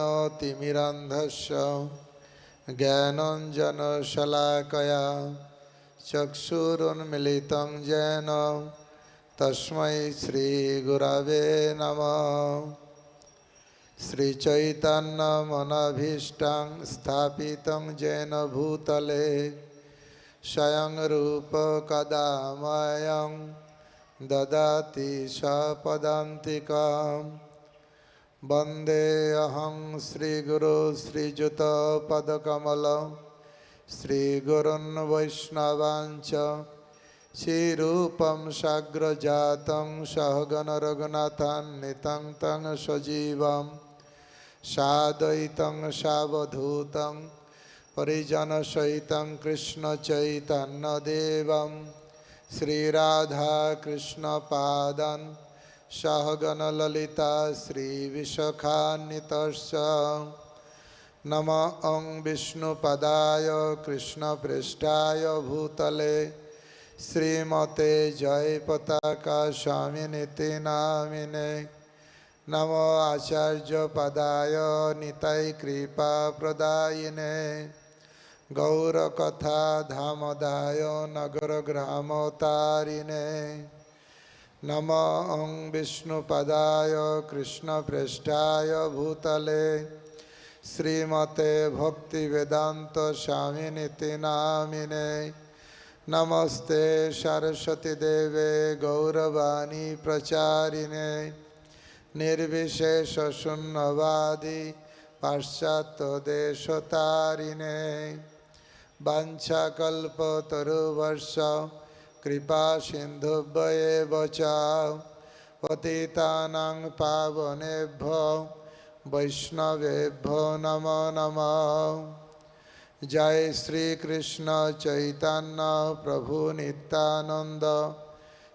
अज्ञानतिमिरान्धस्य ज्ञानाञ्जनशलाकया चक्षुरुन्मिलितं येन तस्मै श्रीगुरवे नमः। श्रीचैतन्यमनभीष्टं स्थापितं येन भूतले स्वयं रूप कदा मह्यं ददाति स्वपदान्तिकम्। वन्देऽहं श्रीगुरो श्रीयुतपदकमलं श्रीगुरुन् वैष्णवांच श्रीरूपं साग्रजातं सहगण रघुनाथान्वितं तं सजीवं साद्वैतं सावधूतं परिजनसहितं कृष्णचैतन्यदेवं श्रीराधाकृष्णपादान् सहगण ललिता श्रीविशाखान्वितस्य। नमः विष्णुपदाय कृष्णप्रेष्ठाय भूतले श्रीमते जयपताका स्वामिनिति नामिने। नमो आचार्यपदाय निताय कृपाप्रदायिने गौरकथा धामदाय नगरग्रामतारिणे। नमः विष्णुपदाय कृष्णप्रेष्ठाय भूतले श्रीमते भक्तिवेदांत स्वामिनिति नामिने। नमस्ते सरस्वती देवे गौरवाणी प्रचारिणे निर्विशेष शून्यवादी पाश्चात्यदेशतारिणे। वाञ्छाकल्पतरुवर्ष कृपा सिन्धुभ्येव च पतितानां पावनेभ्यो वैष्णवेभ्यो नमो नमः। जय श्री कृष्ण चैतन्य प्रभु नित्यानंद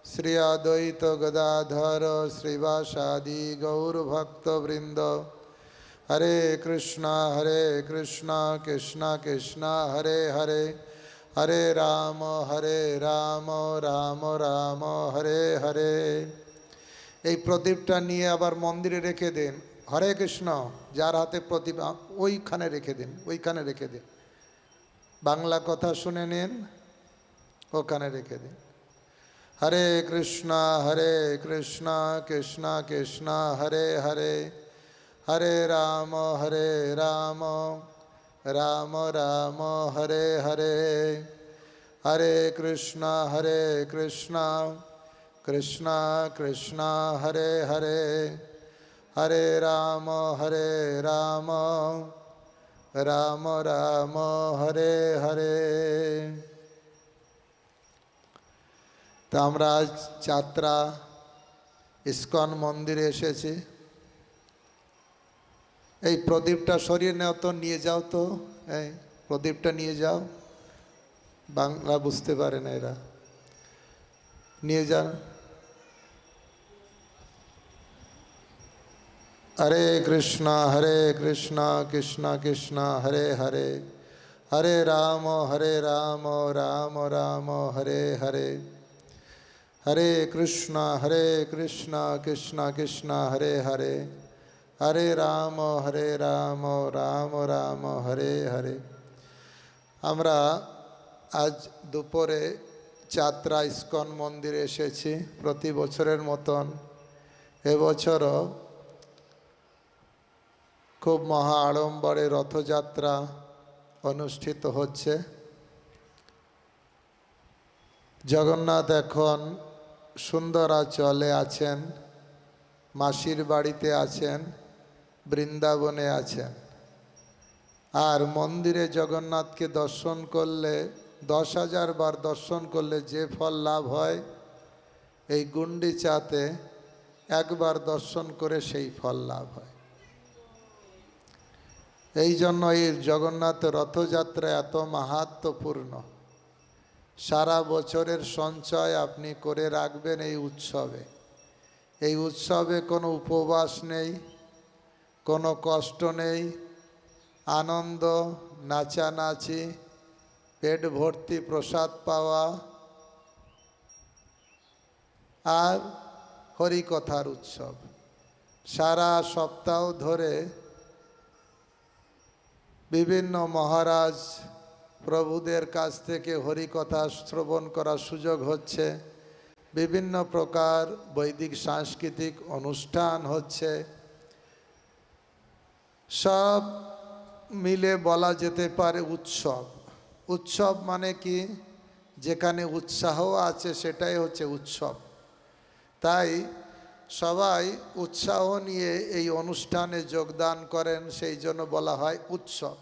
श्री अद्वैत गदाधर श्रीवासादि गौरभक्तवृंद। हरे कृष्णा कृष्ण कृष्ण हरे हरे हरे राम राम राम हरे हरे। এই প্রদীপটা নিয়ে আবার মন্দিরে রেখে দিন। হরে কৃষ্ণ যার হাতে প্রদীপ ওইখানে রেখে দিন, ওইখানে রেখে দিন। বাংলা কথা শুনে নিন, ওখানে রেখে দিন। হরে কৃষ্ণ কৃষ্ণ কৃষ্ণ হরে হরে হরে রাম রাম রাম হরে হরে। হরে কৃষ্ণ কৃষ্ণ কৃষ্ণ হরে হরে হরে রাম রাম রাম হরে হরে। তো আমরা আজ যাত্রা ইস্কন মন্দিরে এসেছি। এই প্রদীপটা সরিয়ে নাও তো, নিয়ে যাও তো, এই প্রদীপটা নিয়ে যাও। বাংলা বুঝতে পারে না এরা, নিয়ে যান। हरे कृष्ण कृष्ण कृष्ण हरे हरे हरे राम राम राम हरे हरे। हरे कृष्ण कृष्ण कृष्ण हरे हरे हरे राम राम हरे हरे। আমরা আজ দুপুরে যাত্রা ইস্কন মন্দিরে এসেছি। প্রতি বছরের মতন এবছরও খুব মহা আড়ম্বরে রথযাত্রা অনুষ্ঠিত হচ্ছে। জগন্নাথ এখন সুন্দরাচলে আছেন, মাসির বাড়িতে আছেন, বৃন্দাবনে আছেন। আর মন্দিরে জগন্নাথকে দর্শন করলে 10,000 বার দর্শন করলে যে ফল লাভ হয়, এই গুন্ডিচাতে একবার দর্শন করে সেই ফল লাভ হয়। এই জন্য এই জগন্নাথ রথযাত্রা এত মাহাত্ম্যপূর্ণ। সারা বছরের সঞ্চয় আপনি করে রাখবেন এই উৎসবে। এই উৎসবে কোনো উপবাস নেই, কোনো কষ্ট নেই, আনন্দ, নাচানাচি, পেট ভর্তি প্রসাদ পাওয়া আর হরিকথার উৎসব। সারা সপ্তাহ ধরে বিভিন্ন মহারাজ প্রভুদের কাছ থেকে হরিকথা শ্রবণ করার সুযোগ হচ্ছে, বিভিন্ন প্রকার বৈদিক সাংস্কৃতিক অনুষ্ঠান হচ্ছে, সব মিলে বলা যেতে পারে উৎসব। উৎসব মানে কি? যেখানে উৎসাহ আছে সেটাই হচ্ছে উৎসব। তাই সবাই উৎসাহ নিয়ে এই অনুষ্ঠানে যোগদান করেন, সেই জন্য বলা হয় উৎসব।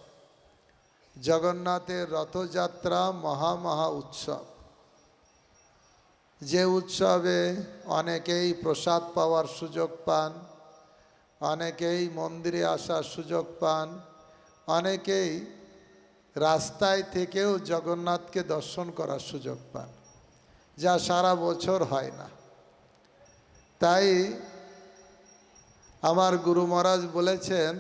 জগন্নাথের রথযাত্রা মহা উৎসব, যে উৎসবে অনেকেই প্রসাদ পাওয়ার সুযোগ পান, অনেকেই মন্দিরে আসার সুযোগ পান, অনেকেই রাস্তায় থেকেও জগন্নাথকে দর্শন করার সুযোগ পান, যা সারা বছর হয় না। তাই আমার গুরু মহারাজ বলেছেন,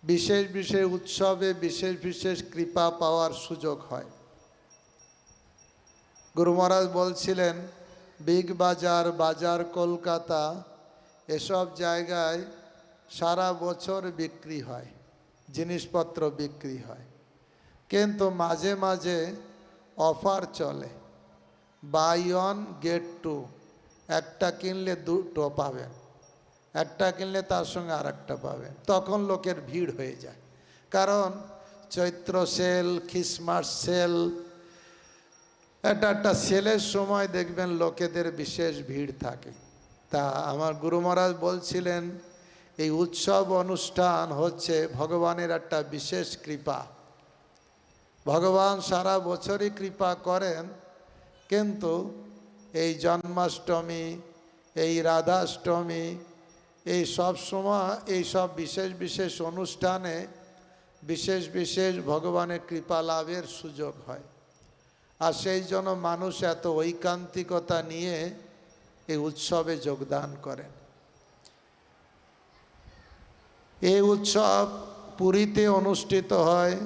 বিশেষ বিশেষ উৎসবে বিশেষ বিশেষ কৃপা পাওয়ার সুযোগ হয়। গুরু মহারাজ বলছিলেন, বিগ বাজার, বাজার কলকাতা, এসব জায়গায় সারা বছর বিক্রি হয়, জিনিসপত্র বিক্রি হয়, কিন্তু মাঝে মাঝে অফার চলে, বাই ওয়ান গেট টু, একটা কিনলে দুটো পাবেন, একটা কিনলে তার সঙ্গে আর একটা পাবেন। তখন লোকের ভিড় হয়ে যায়, কারণ চৈত্র সেল, খ্রিসমাস সেল, একটা সেলের সময় দেখবেন লোকেদের বিশেষ ভিড় থাকে। তা আমার গুরু মহারাজ বলছিলেন, এই উৎসব অনুষ্ঠান হচ্ছে ভগবানের একটা বিশেষ কৃপা। ভগবান সারা বছরই কৃপা করেন, কিন্তু এই জন্মাষ্টমী, এই রাধাষ্টমী, এই সব সময় এই সব বিশেষ বিশেষ অনুষ্ঠানে বিশেষ বিশেষ ভগবানের কৃপা লাভের সুযোগ হয়। আর সেই জন্য মানুষ এত ঐকান্তিকতা নিয়ে এই উৎসবে যোগদান করেন। এই উৎসব পুরীতে অনুষ্ঠিত হয়।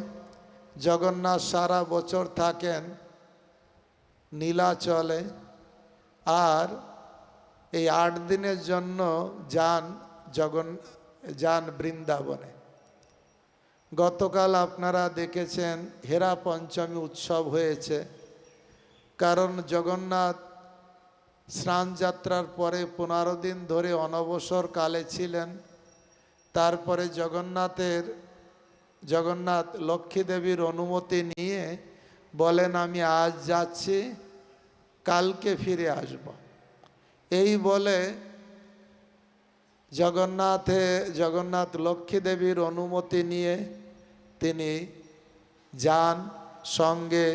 জগন্নাথ সারা বছর থাকেন নীলাচলে, আর এই 8 দিনের জন্য যান বৃন্দাবনে। গতকাল আপনারা দেখেছেন হেরা পঞ্চমী উৎসব হয়েছে, কারণ জগন্নাথ স্নান যাত্রার পরে 15 দিন ধরে অনবসর কালে ছিলেন। তারপরে জগন্নাথ লক্ষ্মী দেবীর অনুমতি নিয়ে বলেন, আমি আজ যাচ্ছি, কালকে ফিরে আসব। এই বলে জগন্নাথ লক্ষ্মী দেবীর অনুমতি নিয়ে তিনি যান, সঙ্গে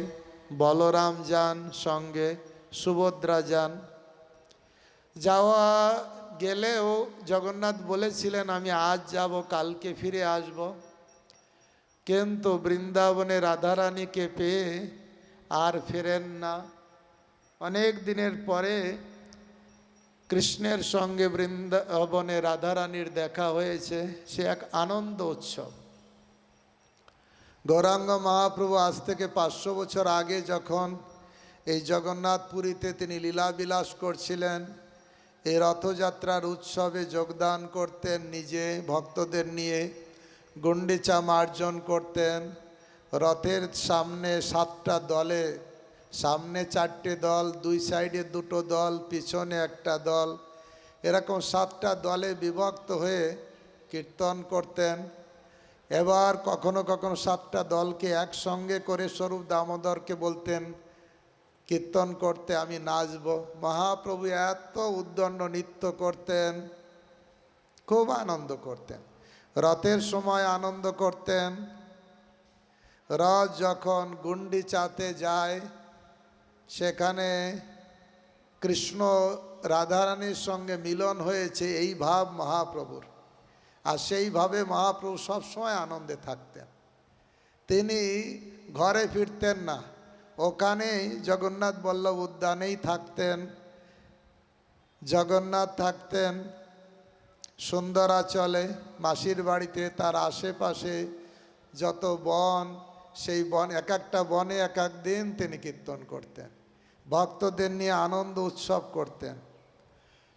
বলরাম যান, সঙ্গে সুভদ্রা যান। যাওয়া গেলেও জগন্নাথ বলেছিলেন, আমি আজ যাব, কালকে ফিরে আসব। কিন্তু বৃন্দাবনে রাধারানীকে পেয়ে আর ফেরেন না। অনেক দিনের পরে কৃষ্ণের সঙ্গে বৃন্দাবনে রাধারানীর দেখা হয়েছে, সে এক আনন্দ উৎসব। গৌরাঙ্গ মহাপ্রভু আজ থেকে 500 বছর আগে যখন এই জগন্নাথ পুরীতে তিনি লীলাবিলাস করছিলেন, এই রথযাত্রার উৎসবে যোগদান করতেন, নিজে ভক্তদের নিয়ে গুন্ডিচা মার্জন করতেন। রথের সামনে 7টা দলে, সামনে 4টে দল, 2 সাইডে 2টো দল, পিছনে একটা দল, এরকম 7টা দলে বিভক্ত হয়ে কীর্তন করতেন। এবার কখনো কখনো 7টা দলকে একসঙ্গে করে স্বরূপ দামোদরকে বলতেন কীর্তন করতে, আমি নাচব। মহাপ্রভু এত উদ্দণ্ড নৃত্য করতেন, খুব আনন্দ করতেন। রথের সময় আনন্দ করতেন। রথ যখন গুন্ডিচাতে যায়, সেখানে কৃষ্ণ রাধারানীর সঙ্গে মিলন হয়েছে, এই ভাব মহাপ্রভুর। আর সেইভাবে মহাপ্রভু সবসময় আনন্দে থাকতেন। তিনি ঘরে ফিরতেন না, ওখানেই জগন্নাথ বল্লভ উদ্যানেই থাকতেন। জগন্নাথ থাকতেন সুন্দরাচলে, মাসির বাড়িতে। তার আশেপাশে যত বন, সেই বন, এক একটা বনে এক এক দিন তিনি কীর্তন করতেন, ভক্তদের নিয়ে আনন্দ উৎসব করতেন।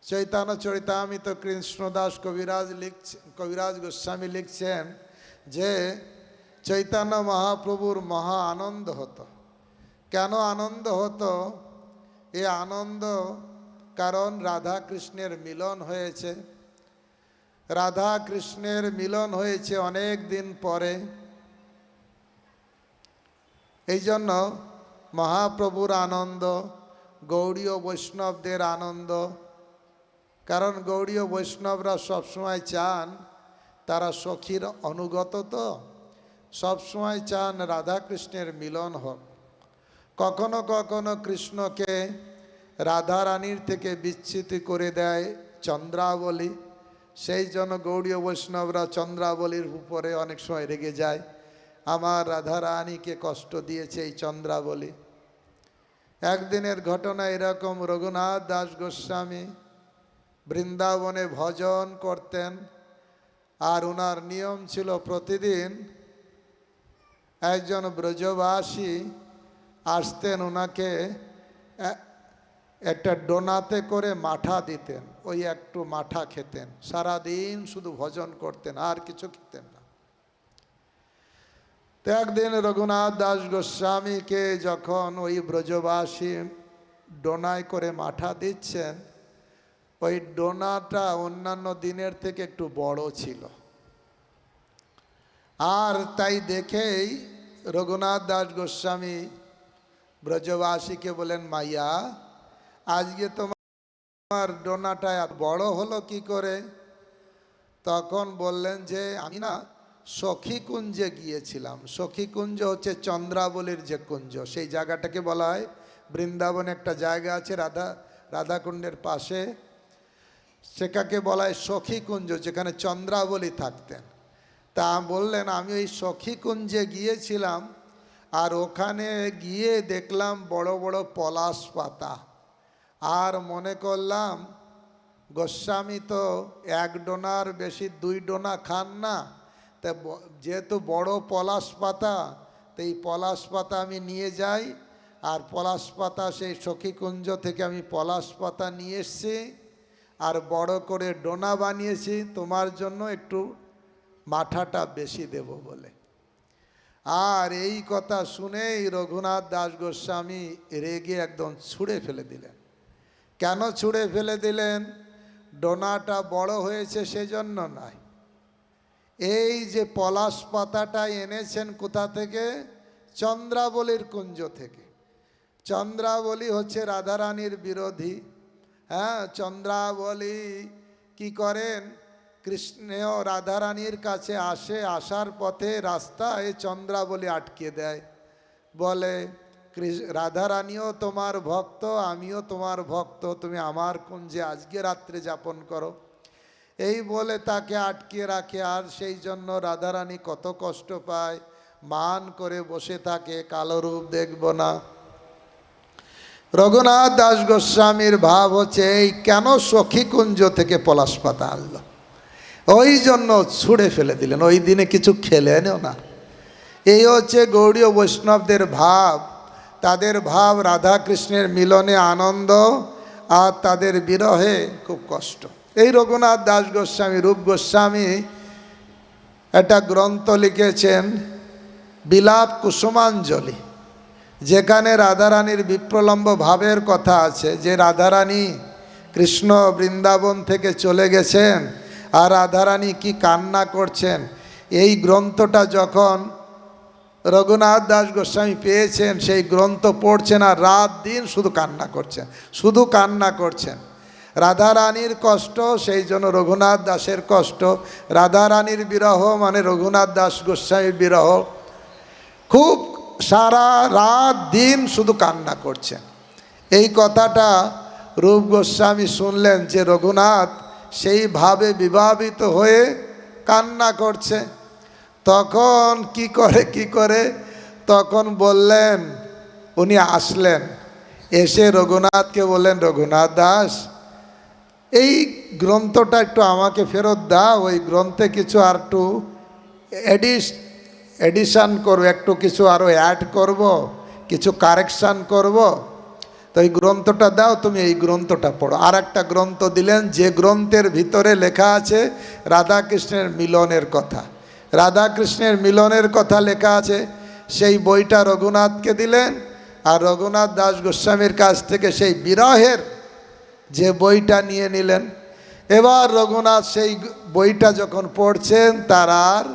চৈতন্য চরিতামৃত কৃষ্ণদাস কবিরাজ গোস্বামী লিখছেন, যে চৈতন্য মহাপ্রভুর মহা আনন্দ হতো। কেন আনন্দ হতো? এই আনন্দ কারণ রাধা কৃষ্ণের মিলন হয়েছে। রাধা কৃষ্ণের মিলন হয়েছে অনেক দিন পরে। এই জন্য মহাপ্রভুর আনন্দ, গৌড়ীয় বৈষ্ণবদের আনন্দ। কারণ গৌড়ীয় বৈষ্ণবরা সবসময় চান, তারা সখীর অনুগত, তো সবসময় চান রাধা কৃষ্ণের মিলন হোক। কখনো কখনো কৃষ্ণকে রাধা রানীর থেকে বিচ্যুত করে দেয় চন্দ্রাবলী। সেই জন্য গৌড়ীয় বৈষ্ণবরা চন্দ্রাবলীর উপরে অনেক সময় রেগে যায়, আমার রাধা রানীকে কষ্ট দিয়েছে এই চন্দ্রাবলী। একদিনের ঘটনা এরকম, রঘুনাথ দাস গোস্বামী বৃন্দাবনে ভজন করতেন, আর ওনার নিয়ম ছিল প্রতিদিন একজন ব্রজবাসী আসতেন, ওনাকে একটা ডোনাতে করে মাঠা দিতেন, ওই একটু মাঠা খেতেন, সারাদিন শুধু ভজন করতেন, আর কিছু খেতেন না। তো একদিন রঘুনাথ দাস গোস্বামীকে যখন ওই ব্রজবাসী ডোনায় করে মাঠা দিচ্ছেন, ওই ডোনাটা অন্যান্য দিনের থেকে একটু বড় ছিল। আর তাই দেখেই রঘুনাথ দাস গোস্বামী ব্রজবাসীকে বলেন, মাইয়া আজকে তোমার ডোনাটা বড় হলো কি করে? তখন বললেন যে আমি না সখীকুঞ্জে গিয়েছিলাম। সখীকুঞ্জ হচ্ছে চন্দ্রাবলীর যে কুঞ্জ, সেই জায়গাটাকে বলা হয়, বৃন্দাবনে একটা জায়গা আছে রাধাকুণ্ডের পাশে, সেটাকে বলা হয় সখীকুঞ্জ, যেখানে চন্দ্রাবলী থাকতেন। তা বললেন আমি ওই সখীকুঞ্জে গিয়েছিলাম, আর ওখানে গিয়ে দেখলাম বড় বড় পলাশ পাতা, আর মনে করলাম গোস্বামী তো এক ডোনার বেশি 2 ডোনা খান না, তা যেহেতু বড় পলাশ পাতা, তো এই পলাশ পাতা আমি নিয়ে যাই, আর পলাশ পাতা সেই সখীকুঞ্জ থেকে আমি পলাশ পাতা নিয়ে এসছি, আর বড় করে ডোনা বানিয়েছি, তোমার জন্য একটু মাঠাটা বেশি দেব বলে। আর এই কথা শুনেই রঘুনাথ দাস গোস্বামী রেগে একদম ছুঁড়ে ফেলে দিলেন। কেন ছুঁড়ে ফেলে দিলেন? ডোনাটা বড় হয়েছে সেজন্য নয়, এই যে পলাশ পাতাটা এনেছেন কোথা থেকে? চন্দ্রাবলীর কুঞ্জ থেকে। চন্দ্রাবলী হচ্ছে রাধারানীর বিরোধী। হ্যাঁ, চন্দ্রাবলী কি করেন? কৃষ্ণ রাধারানীর কাছে আসে, আসার পথে রাস্তায় চন্দ্রাবলী আটকে দেয়, বলে রাধারানীও তোমার ভক্ত, আমিও তোমার ভক্ত, তুমি আমার কুঞ্জে আজকে রাত্রে যাপন করো, এই বলে তাকে আটকে রাখে। আর সেই জন্য রাধারানী কত কষ্ট পায়, মান করে বসে থাকে, কালো রূপ দেখব না। রঘুনাথ দাস গোস্বামীর ভাব হচ্ছে এই কেন সখীকুঞ্জ থেকে পলাশ পাতা আনলো, ওই জন্য ছুঁড়ে ফেলে দিলেন। ওই দিনে কিছু খেলেনও না। এই হচ্ছে গৌড়ীয় বৈষ্ণবদের ভাব। তাদের ভাব রাধা কৃষ্ণের মিলনে আনন্দ, আর তাদের বিরহে খুব কষ্ট। এই রঘুনাথ দাস গোস্বামী, রূপ গোস্বামী একটা গ্রন্থ লিখেছেন বিলাপ কুসুমাঞ্জলি, যেখানে রাধারানীর বিপ্রলম্ব ভাবের কথা আছে, যে রাধারানী কৃষ্ণ বৃন্দাবন থেকে চলে গেছেন আর রাধারানী কি কান্না করছেন। এই গ্রন্থটা যখন রঘুনাথ দাস গোস্বামী পেয়েছেন, সেই গ্রন্থ পড়ছেন আর রাত দিন শুধু কান্না করছেন, শুধু কান্না করছেন। রাধারানীর কষ্ট, সেই জন্য রঘুনাথ দাসের কষ্ট। রাধারানীর বিরহ মানে রঘুনাথ দাস গোস্বামীর বিরহ। খুব সারা রাত দিন শুধু কান্না করছেন। এই কথাটা রূপ গোস্বামী শুনলেন যে রঘুনাথ সেইভাবে বিভাবিত হয়ে কান্না করছে। তখন কি করে তখন বললেন, উনি আসলেন, এসে রঘুনাথকে বললেন, রঘুনাথ দাস এই গ্রন্থটা একটু আমাকে ফেরত দাও, ওই গ্রন্থে কিছু আর একটু এডিশন করব, একটু কিছু আরও অ্যাড করব, কিছু কারেকশান করব, তো এই গ্রন্থটা দাও, তুমি এই গ্রন্থটা পড়ো। আর একটা গ্রন্থ দিলেন, যে গ্রন্থের ভিতরে লেখা আছে রাধাকৃষ্ণের মিলনের কথা। রাধা কৃষ্ণের মিলনের কথা লেখা আছে, সেই বইটা রঘুনাথকে দিলেন। আর রঘুনাথ দাস গোস্বামীর কাছ থেকে সেই বিরহের যে বইটা নিয়ে নিলেন। এবার রঘুনাথ সেই বইটা যখন পড়ছেন, তার আর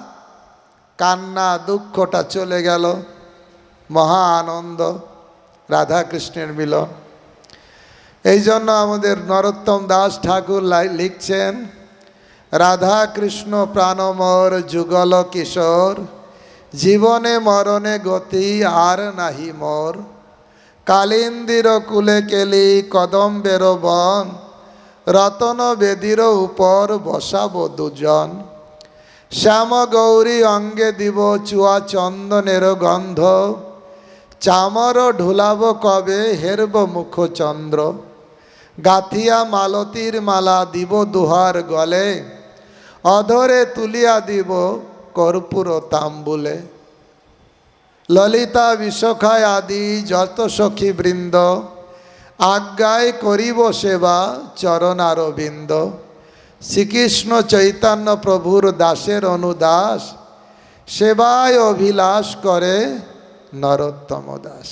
কান্না দুঃখটা চলে গেল। মহা আনন্দ, রাধা কৃষ্ণের মিলন। এই জন্য আমাদের নরোত্তম দাস ঠাকুর লিখছেন, রাধা কৃষ্ণ প্রাণমোর যুগল কিশোর, জীবনে মরণে গতি আর নাহি মোর, কালিন্দির কুলে কেলি কদম্বের বন, রতন বেদির উপর বসাবো দুজন, শ্যাম গৌরী অঙ্গে দিব চুয়া চন্দনের গন্ধ, চামর ঢুলাব কবে হেরব মুখ চন্দ্র, গাথিয়া মালতীর মালা দিব দুহার গলে, অধরে তুলিয়া দিব কর্পূর তাম্বুলে, ললিতা বিশখায় আদি যত সখী বৃন্দ, আজ্ঞায় করিব সেবা চরণারবিন্দ, শ্রীকৃষ্ণ চৈতন্য প্রভুর দাসের অনুদাস, সেবায় অভিলাষ করে নরোত্তম দাস।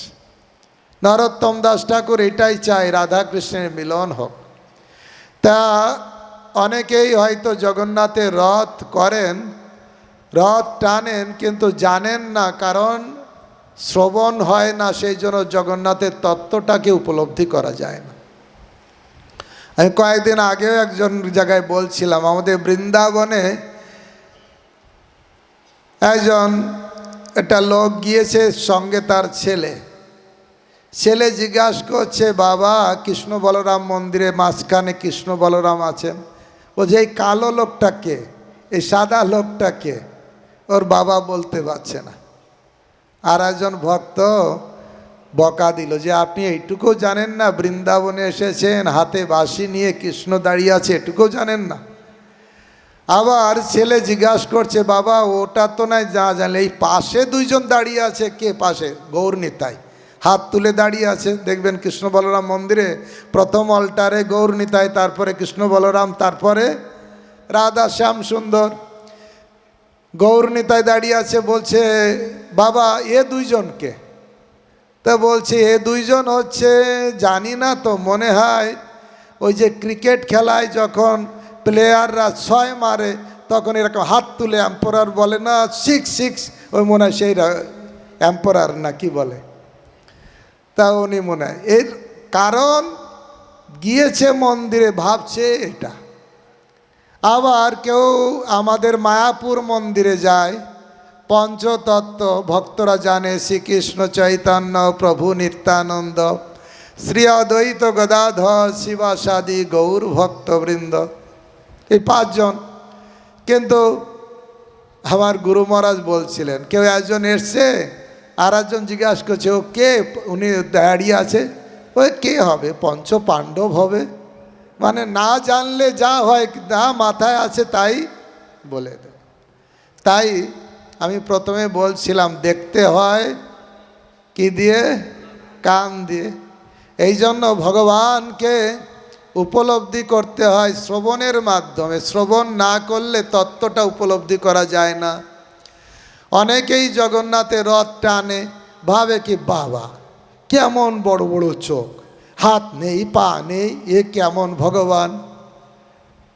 নরোত্তম দাস ঠাকুর এটাই চায়, রাধা কৃষ্ণের মিলন হোক। তা অনেকেই হয়তো জগন্নাথের রথ করেন, রথ টানেন, কিন্তু জানেন না, কারণ শ্রবণ হয় না, সেই জন্য জগন্নাথের তত্ত্বটাকে উপলব্ধি করা যায় না। আমি কয়েকদিন আগেও একজন জায়গায় বলছিলাম, আমাদের বৃন্দাবনে একজন একটা লোক গিয়েছে, সঙ্গে তার ছেলে। ছেলে জিজ্ঞাসা করছে, বাবা কৃষ্ণ বলরাম মন্দিরে মাঝখানে কৃষ্ণ বলরাম আছেন, ও যে এই কালো লোকটা কে, এই সাদা লোকটা কে? ওর বাবা বলতে পারছে না। আর একজন ভক্ত বকা দিল যে আপনি এইটুকু জানেন না, বৃন্দাবনে এসেছেন, হাতে বাঁশি নিয়ে কৃষ্ণ দাঁড়িয়ে আছে, এটুকু জানেন না? আবার ছেলে জিজ্ঞাসা করছে, বাবা ওটা তো নাই যা জানলে, এই পাশে দুইজন দাঁড়িয়ে আছে, কে পাশে? গৌর নিতাই হাত তুলে দাঁড়িয়ে আছে, দেখবেন কৃষ্ণ বলরাম মন্দিরে প্রথম অল্টারে গৌর নিতাই, তারপরে কৃষ্ণ বলরাম, তারপরে রাধা শ্যাম সুন্দর। গৌর নিতাই দাঁড়িয়ে আছে, বলছে বাবা এ দুইজনকে? তা বলছে এ দুইজন হচ্ছে জানি না তো, মনে হয় ওই যে ক্রিকেট খেলায় যখন প্লেয়াররা 6 মারে তখন এরকম হাত তুলে এম্পায়ার বলে না, 6 ওই মনে হয় সেই এম্পায়ার না কি বলে, তা উনি মনে হয় এর কারণ গিয়েছে মন্দিরে, ভাবছে এটা। আবার কেউ আমাদের মায়াপুর মন্দিরে যায়, পঞ্চতত্ত্ব ভক্তরা জানে, শ্রীকৃষ্ণ চৈতন্য প্রভু নিত্যানন্দ, শ্রী অদ্বৈত গদাধর শিবাসাদি গৌর ভক্তবৃন্দ, এই 5 জন। কিন্তু আমার গুরু মহারাজ বলছিলেন, কেউ একজন এসছে, আর একজন জিজ্ঞাসা করছে ও কে? উনি দাঁড়িয়ে আছে, ওই কে হবে? পঞ্চ পাণ্ডব হবে। মানে না জানলে যা হয়, না মাথায় আছে তাই বলে দেয়। তাই আমি প্রথমে বলছিলাম, দেখতে হয় কি দিয়ে? কান দিয়ে। এই জন্য ভগবানকে উপলব্ধি করতে হয় শ্রবণের মাধ্যমে। শ্রবণ না করলে তত্ত্বটা উপলব্ধি করা যায় না। অনেকেই জগন্নাথের রথ টানে, ভাবে কি বাবা কেমন বড় বড় চোখ, হাত নেই পা নেই, এ কেমন ভগবান?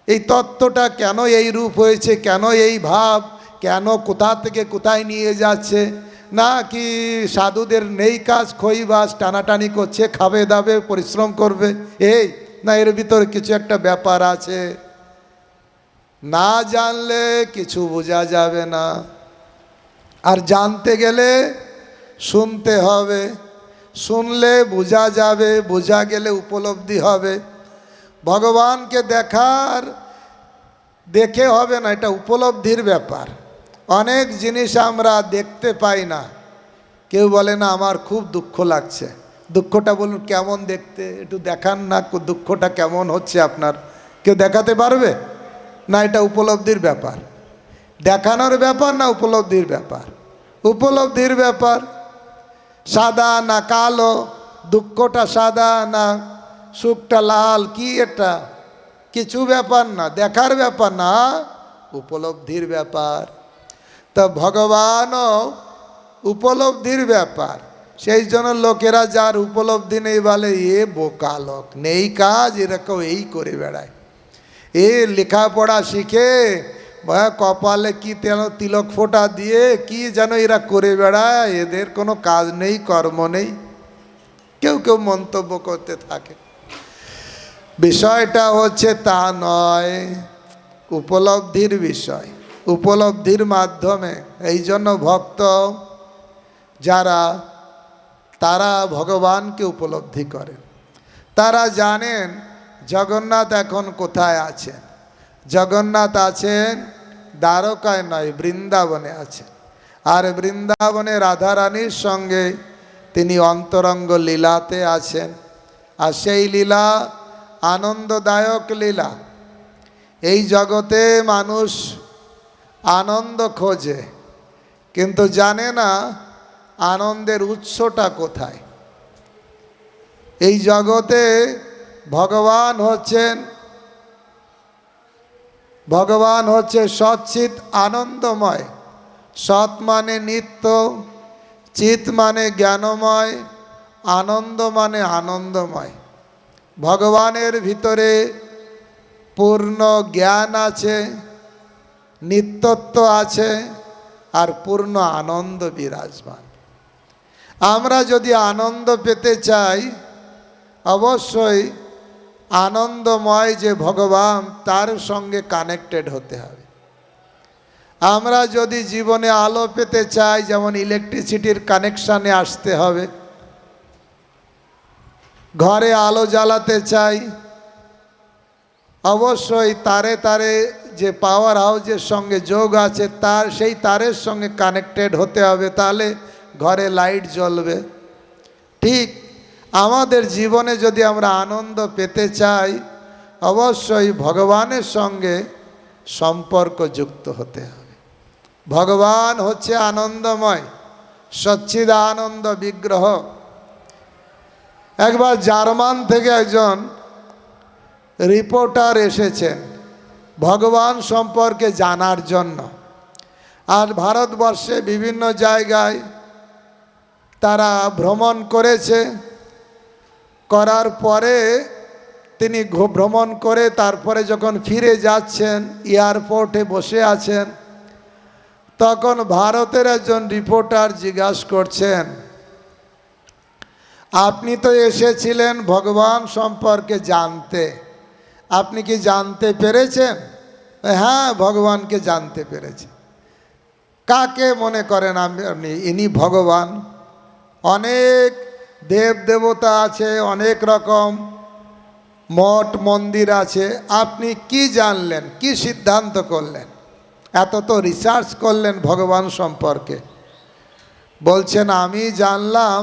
এই তত্ত্বটা কেন এই রূপ হয়েছে, কেন এই ভাব, কেন কোথা থেকে কোথায় নিয়ে যাচ্ছে? না কি সাধুদের নেই কাজ, খইবাস টানাটানি করছে, খাবে দাবে পরিশ্রম করবে, এই না এর ভিতরে কিছু একটা ব্যাপার আছে। না জানলে কিছু বোঝা যাবে না। আর জানতে গেলে শুনতে হবে, শুনলে বোঝা যাবে, বোঝা গেলে উপলব্ধি হবে। ভগবানকে দেখে হবে না, এটা উপলব্ধির ব্যাপার। অনেক জিনিস আমরা দেখতে পাই না। কেউ বলে না আমার খুব দুঃখ লাগছে, দুঃখটা বলুন কেমন দেখতে, একটু দেখান না দুঃখটা কেমন হচ্ছে আপনার। কেউ দেখাতে পারবে না? এটা উপলব্ধির ব্যাপার। দেখানোর ব্যাপার না উপলব্ধির ব্যাপার? উপলব্ধির ব্যাপার। সাদা না কালো, দুঃখটা সাদা না সুখটা লাল, কি এটা? কিছু ব্যাপার না, দেখার ব্যাপার না, উপলব্ধির ব্যাপার। তা ভগবানও উপলব্ধির ব্যাপার। সেই জন্য লোকেরা যার উপলব্ধি নেই বলে এ বোকা লোক, নেই কাজ, এরকম এই করে বেড়ায়। এ লেখাপড়া শিখে কপালে কি তিলক ফোঁটা দিয়ে কি যেন এরা করে বেড়ায়, এদের কোনো কাজ নেই, কর্ম নেই। কেউ কেউ মন্তব্য করতে থাকে। বিষয়টা হচ্ছে তা নয়, উপলব্ধির বিষয়, উপলব্ধির মাধ্যমে। এই জন্য ভক্ত যারা তারা ভগবানকে উপলব্ধি করেন, তারা জানেন জগন্নাথ এখন কোথায় আছেন। জগন্নাথ আছেন দ্বারকায় নয়, বৃন্দাবনে আছেন। আর বৃন্দাবনে রাধারানীর সঙ্গে তিনি অন্তরঙ্গ লীলাতে আছেন। আর সেই লীলা আনন্দদায়ক লীলা। এই জগতে মানুষ আনন্দ খোঁজে, কিন্তু জানে না আনন্দের উৎসটা কোথায়। এই জগতে ভগবান হচ্ছে সচ্চিৎ আনন্দময়। সৎ মানে নিত্য, চিৎ মানে জ্ঞানময়, আনন্দ মানে আনন্দময়। ভগবানের ভিতরে পূর্ণ জ্ঞান আছে, নিত্যত্ব আছে, আর পূর্ণ আনন্দ বিরাজমান। আমরা যদি আনন্দ পেতে চাই, অবশ্যই আনন্দময় যে ভগবান তার সঙ্গে কানেক্টেড হতে হবে। আমরা যদি জীবনে আলো পেতে চাই, যেমন ইলেকট্রিসিটির কানেকশানে আসতে হবে। ঘরে আলো জ্বালাতে চাই, অবশ্যই তারে তারে যে পাওয়ার হাউসের সঙ্গে যোগ আছে সেই তারের সঙ্গে কানেক্টেড হতে হবে, তাহলে ঘরে লাইট জ্বলবে। ঠিক আমাদের জীবনে যদি আমরা আনন্দ পেতে চাই, অবশ্যই ভগবানের সঙ্গে সম্পর্ক যুক্ত হতে হবে। ভগবান হচ্ছে আনন্দময়, সচ্চিদানন্দ বিগ্রহ। একবার জার্মান থেকে একজন রিপোর্টার এসেছেন ভগবান সম্পর্কে জানার জন্য। আর ভারতবর্ষে বিভিন্ন জায়গায় তারা ভ্রমণ করেছে। করার পরে তিনি ভ্রমণ করে তারপরে যখন ফিরে যাচ্ছেন, এয়ারপোর্টে বসে আছেন, তখন ভারতের একজন রিপোর্টার জিজ্ঞাসা করছেন, আপনি তো এসেছিলেন ভগবান সম্পর্কে জানতে, আপনি কি জানতে পেরেছেন? হ্যাঁ, ভগবানকে জানতে পেরেছি। কাকে মনে করেন আপনি ইনি ভগবান? অনেক দেব দেবতা আছে, অনেক রকম মঠ মন্দির আছে, আপনি কি জানলেন, কি সিদ্ধান্ত করলেন, এত তো রিসার্চ করলেন ভগবান সম্পর্কে? বলছেন আমি জানলাম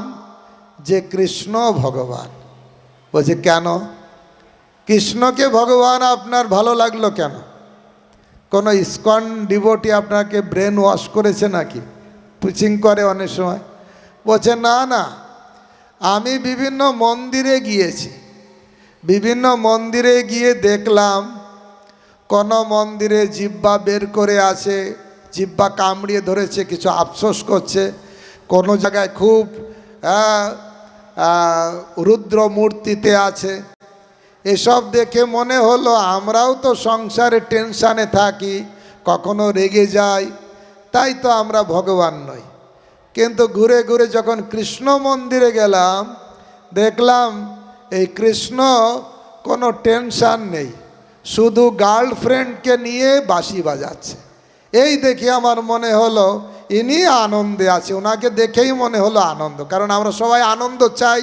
যে কৃষ্ণ ভগবান। বলছে কেন? কৃষ্ণকে ভগবান আপনার ভালো লাগলো কেন? কোনো ইসকন ডিভোটি আপনাকে ব্রেন ওয়াশ করেছে নাকি? প্রিচিং করে অনেক সময়। বলছে না না, আমি বিভিন্ন মন্দিরে গিয়েছি, বিভিন্ন মন্দিরে গিয়ে দেখলাম কোনো মন্দিরে জিহ্বা বের করে আছে, জিহ্বা কামড়িয়ে ধরেছে, কিছু আফসোস করছে, কোনো জায়গায় খুব রুদ্র মূর্তিতে আছে। এসব দেখে মনে হলো আমরাও তো সংসারে টেনশানে থাকি, কখনো রেগে যাই, তাই তো আমরা ভগবান নই। কিন্তু ঘুরে ঘুরে যখন কৃষ্ণ মন্দিরে গেলাম, দেখলাম এই কৃষ্ণ কোনো টেনশান নেই, শুধু গার্লফ্রেন্ডকে নিয়ে বাঁশি বাজাচ্ছে। এই দেখে আমার মনে হলো ইনি আনন্দে আছে, ওনাকে দেখেই মনে হলো আনন্দ। কারণ আমরা সবাই আনন্দ চাই,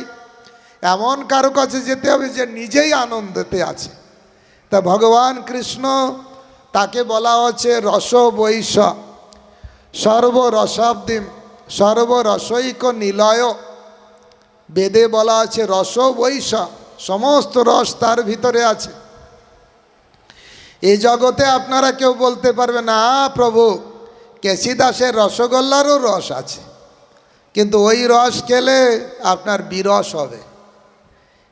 এমন কারো কাছে যেতে হবে যে নিজেই আনন্দতে আছে। তা ভগবান কৃষ্ণ, তাকে বলা হচ্ছে রস বৈশ, সর্বরসাব্দিম সর্বরসৈক নিলয়। বেদে বলা আছে রস বৈশ, সমস্ত রস তার ভিতরে আছে। এই জগতে আপনারা কেউ বলতে পারবে না প্রভু কেশিদাসের রসগোল্লারও রস আছে, কিন্তু ওই রস খেলে আপনার বিরস হবে।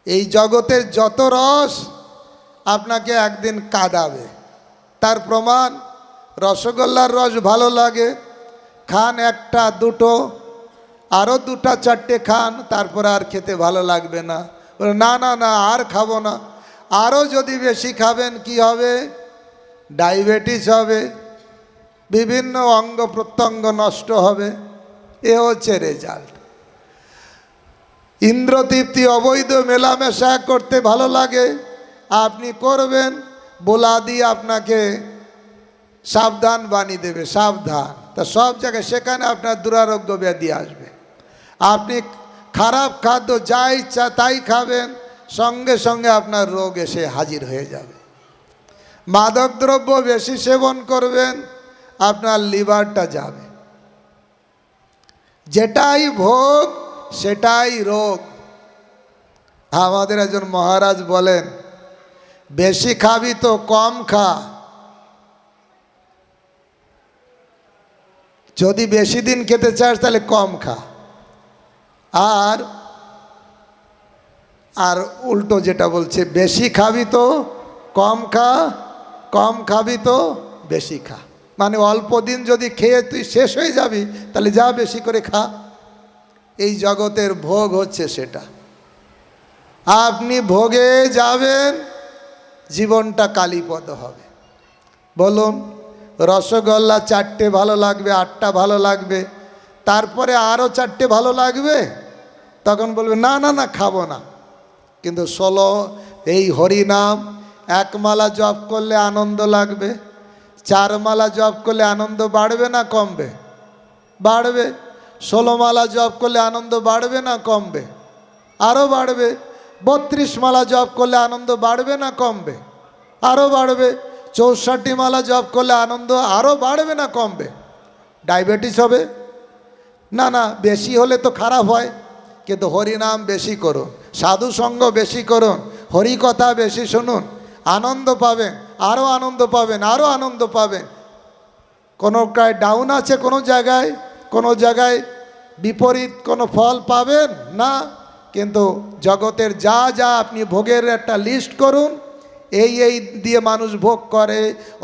এই জগতের যত রস আপনাকে একদিন কাঁদাবে। তার প্রমাণ রসগোল্লার রস ভালো লাগে, খান একটা দুটো, আরও দুটা চারটে খান, তারপরে আর খেতে ভালো লাগবে না। বলে না না না, আর খাবো না। আরও যদি বেশি খাবেন কি হবে? ডায়াবেটিস হবে, বিভিন্ন অঙ্গ প্রত্যঙ্গ নষ্ট হবে। এ হচ্ছে রেজাল্ট। ইন্দ্রতৃপ্তি অবৈধ মেলামেশা করতে ভালো লাগে, আপনি করবেন, বলা দিয়ে আপনাকে সাবধান বানিয়ে দেবে, সাবধান। তা সব জায়গায় সেখানে আপনার দুরারোগ্য ব্যাধি আসবে। আপনি খারাপ খাদ্য যা ইচ্ছা তাই খাবেন, সঙ্গে সঙ্গে আপনার রোগ এসে হাজির হয়ে যাবে। মাদকদ্রব্য বেশি সেবন করবেন, আপনার লিভারটা যাবে। যেটাই ভোগ সেটাই রোগ। আমাদের একজন মহারাজ বলেন, বেশি খাবি তো কম খা, যদি বেশি দিন খেতে চাস তাহলে কম খা। আর আর উল্টো যেটা বলছে, বেশি খাবি তো কম খা, কম খাবি তো বেশি খা। মানে অল্প দিন যদি খেয়ে তুই শেষ হয়ে যাবি, তাহলে যা বেশি করে খা। এই জগতের ভোগ হচ্ছে সেটা। আপনি ভোগে যাবেন, জীবনটা কালীপদ হবে। বলুন, রসগোল্লা 4টে ভালো লাগবে, 8টা ভালো লাগবে, তারপরে আরও 4টে ভালো লাগবে, তখন বলবে না না না খাবো না। কিন্তু 16 এই হরিনাম 1 মালা জপ করলে আনন্দ লাগবে, 4 মালা জপ করলে আনন্দ বাড়বে না কমবে? বাড়বে। 16 মালা জপ করলে আনন্দ বাড়বে না কমবে? আরও বাড়বে। 32 মালা জপ করলে আনন্দ বাড়বে না কমবে? আরও বাড়বে। 64 মালা জপ করলে আনন্দ আরও বাড়বে না কমবে? ডায়াবেটিস হবে না? না, বেশি হলে তো খারাপ হয়। কিন্তু হরিনাম বেশি করুন, সাধু সঙ্গ বেশি করুন, হরি কথা বেশি শুনুন, আনন্দ পাবেন, আরও আনন্দ পাবেন, আরও আনন্দ পাবেন। কোনো ডাউন আছে কোনো জায়গায় বিপরীত কোনো ফল পাবেন না। কিন্তু জগতের যা যা আপনি ভোগের একটা লিস্ট করুন, এই দিয়ে মানুষ ভোগ করে,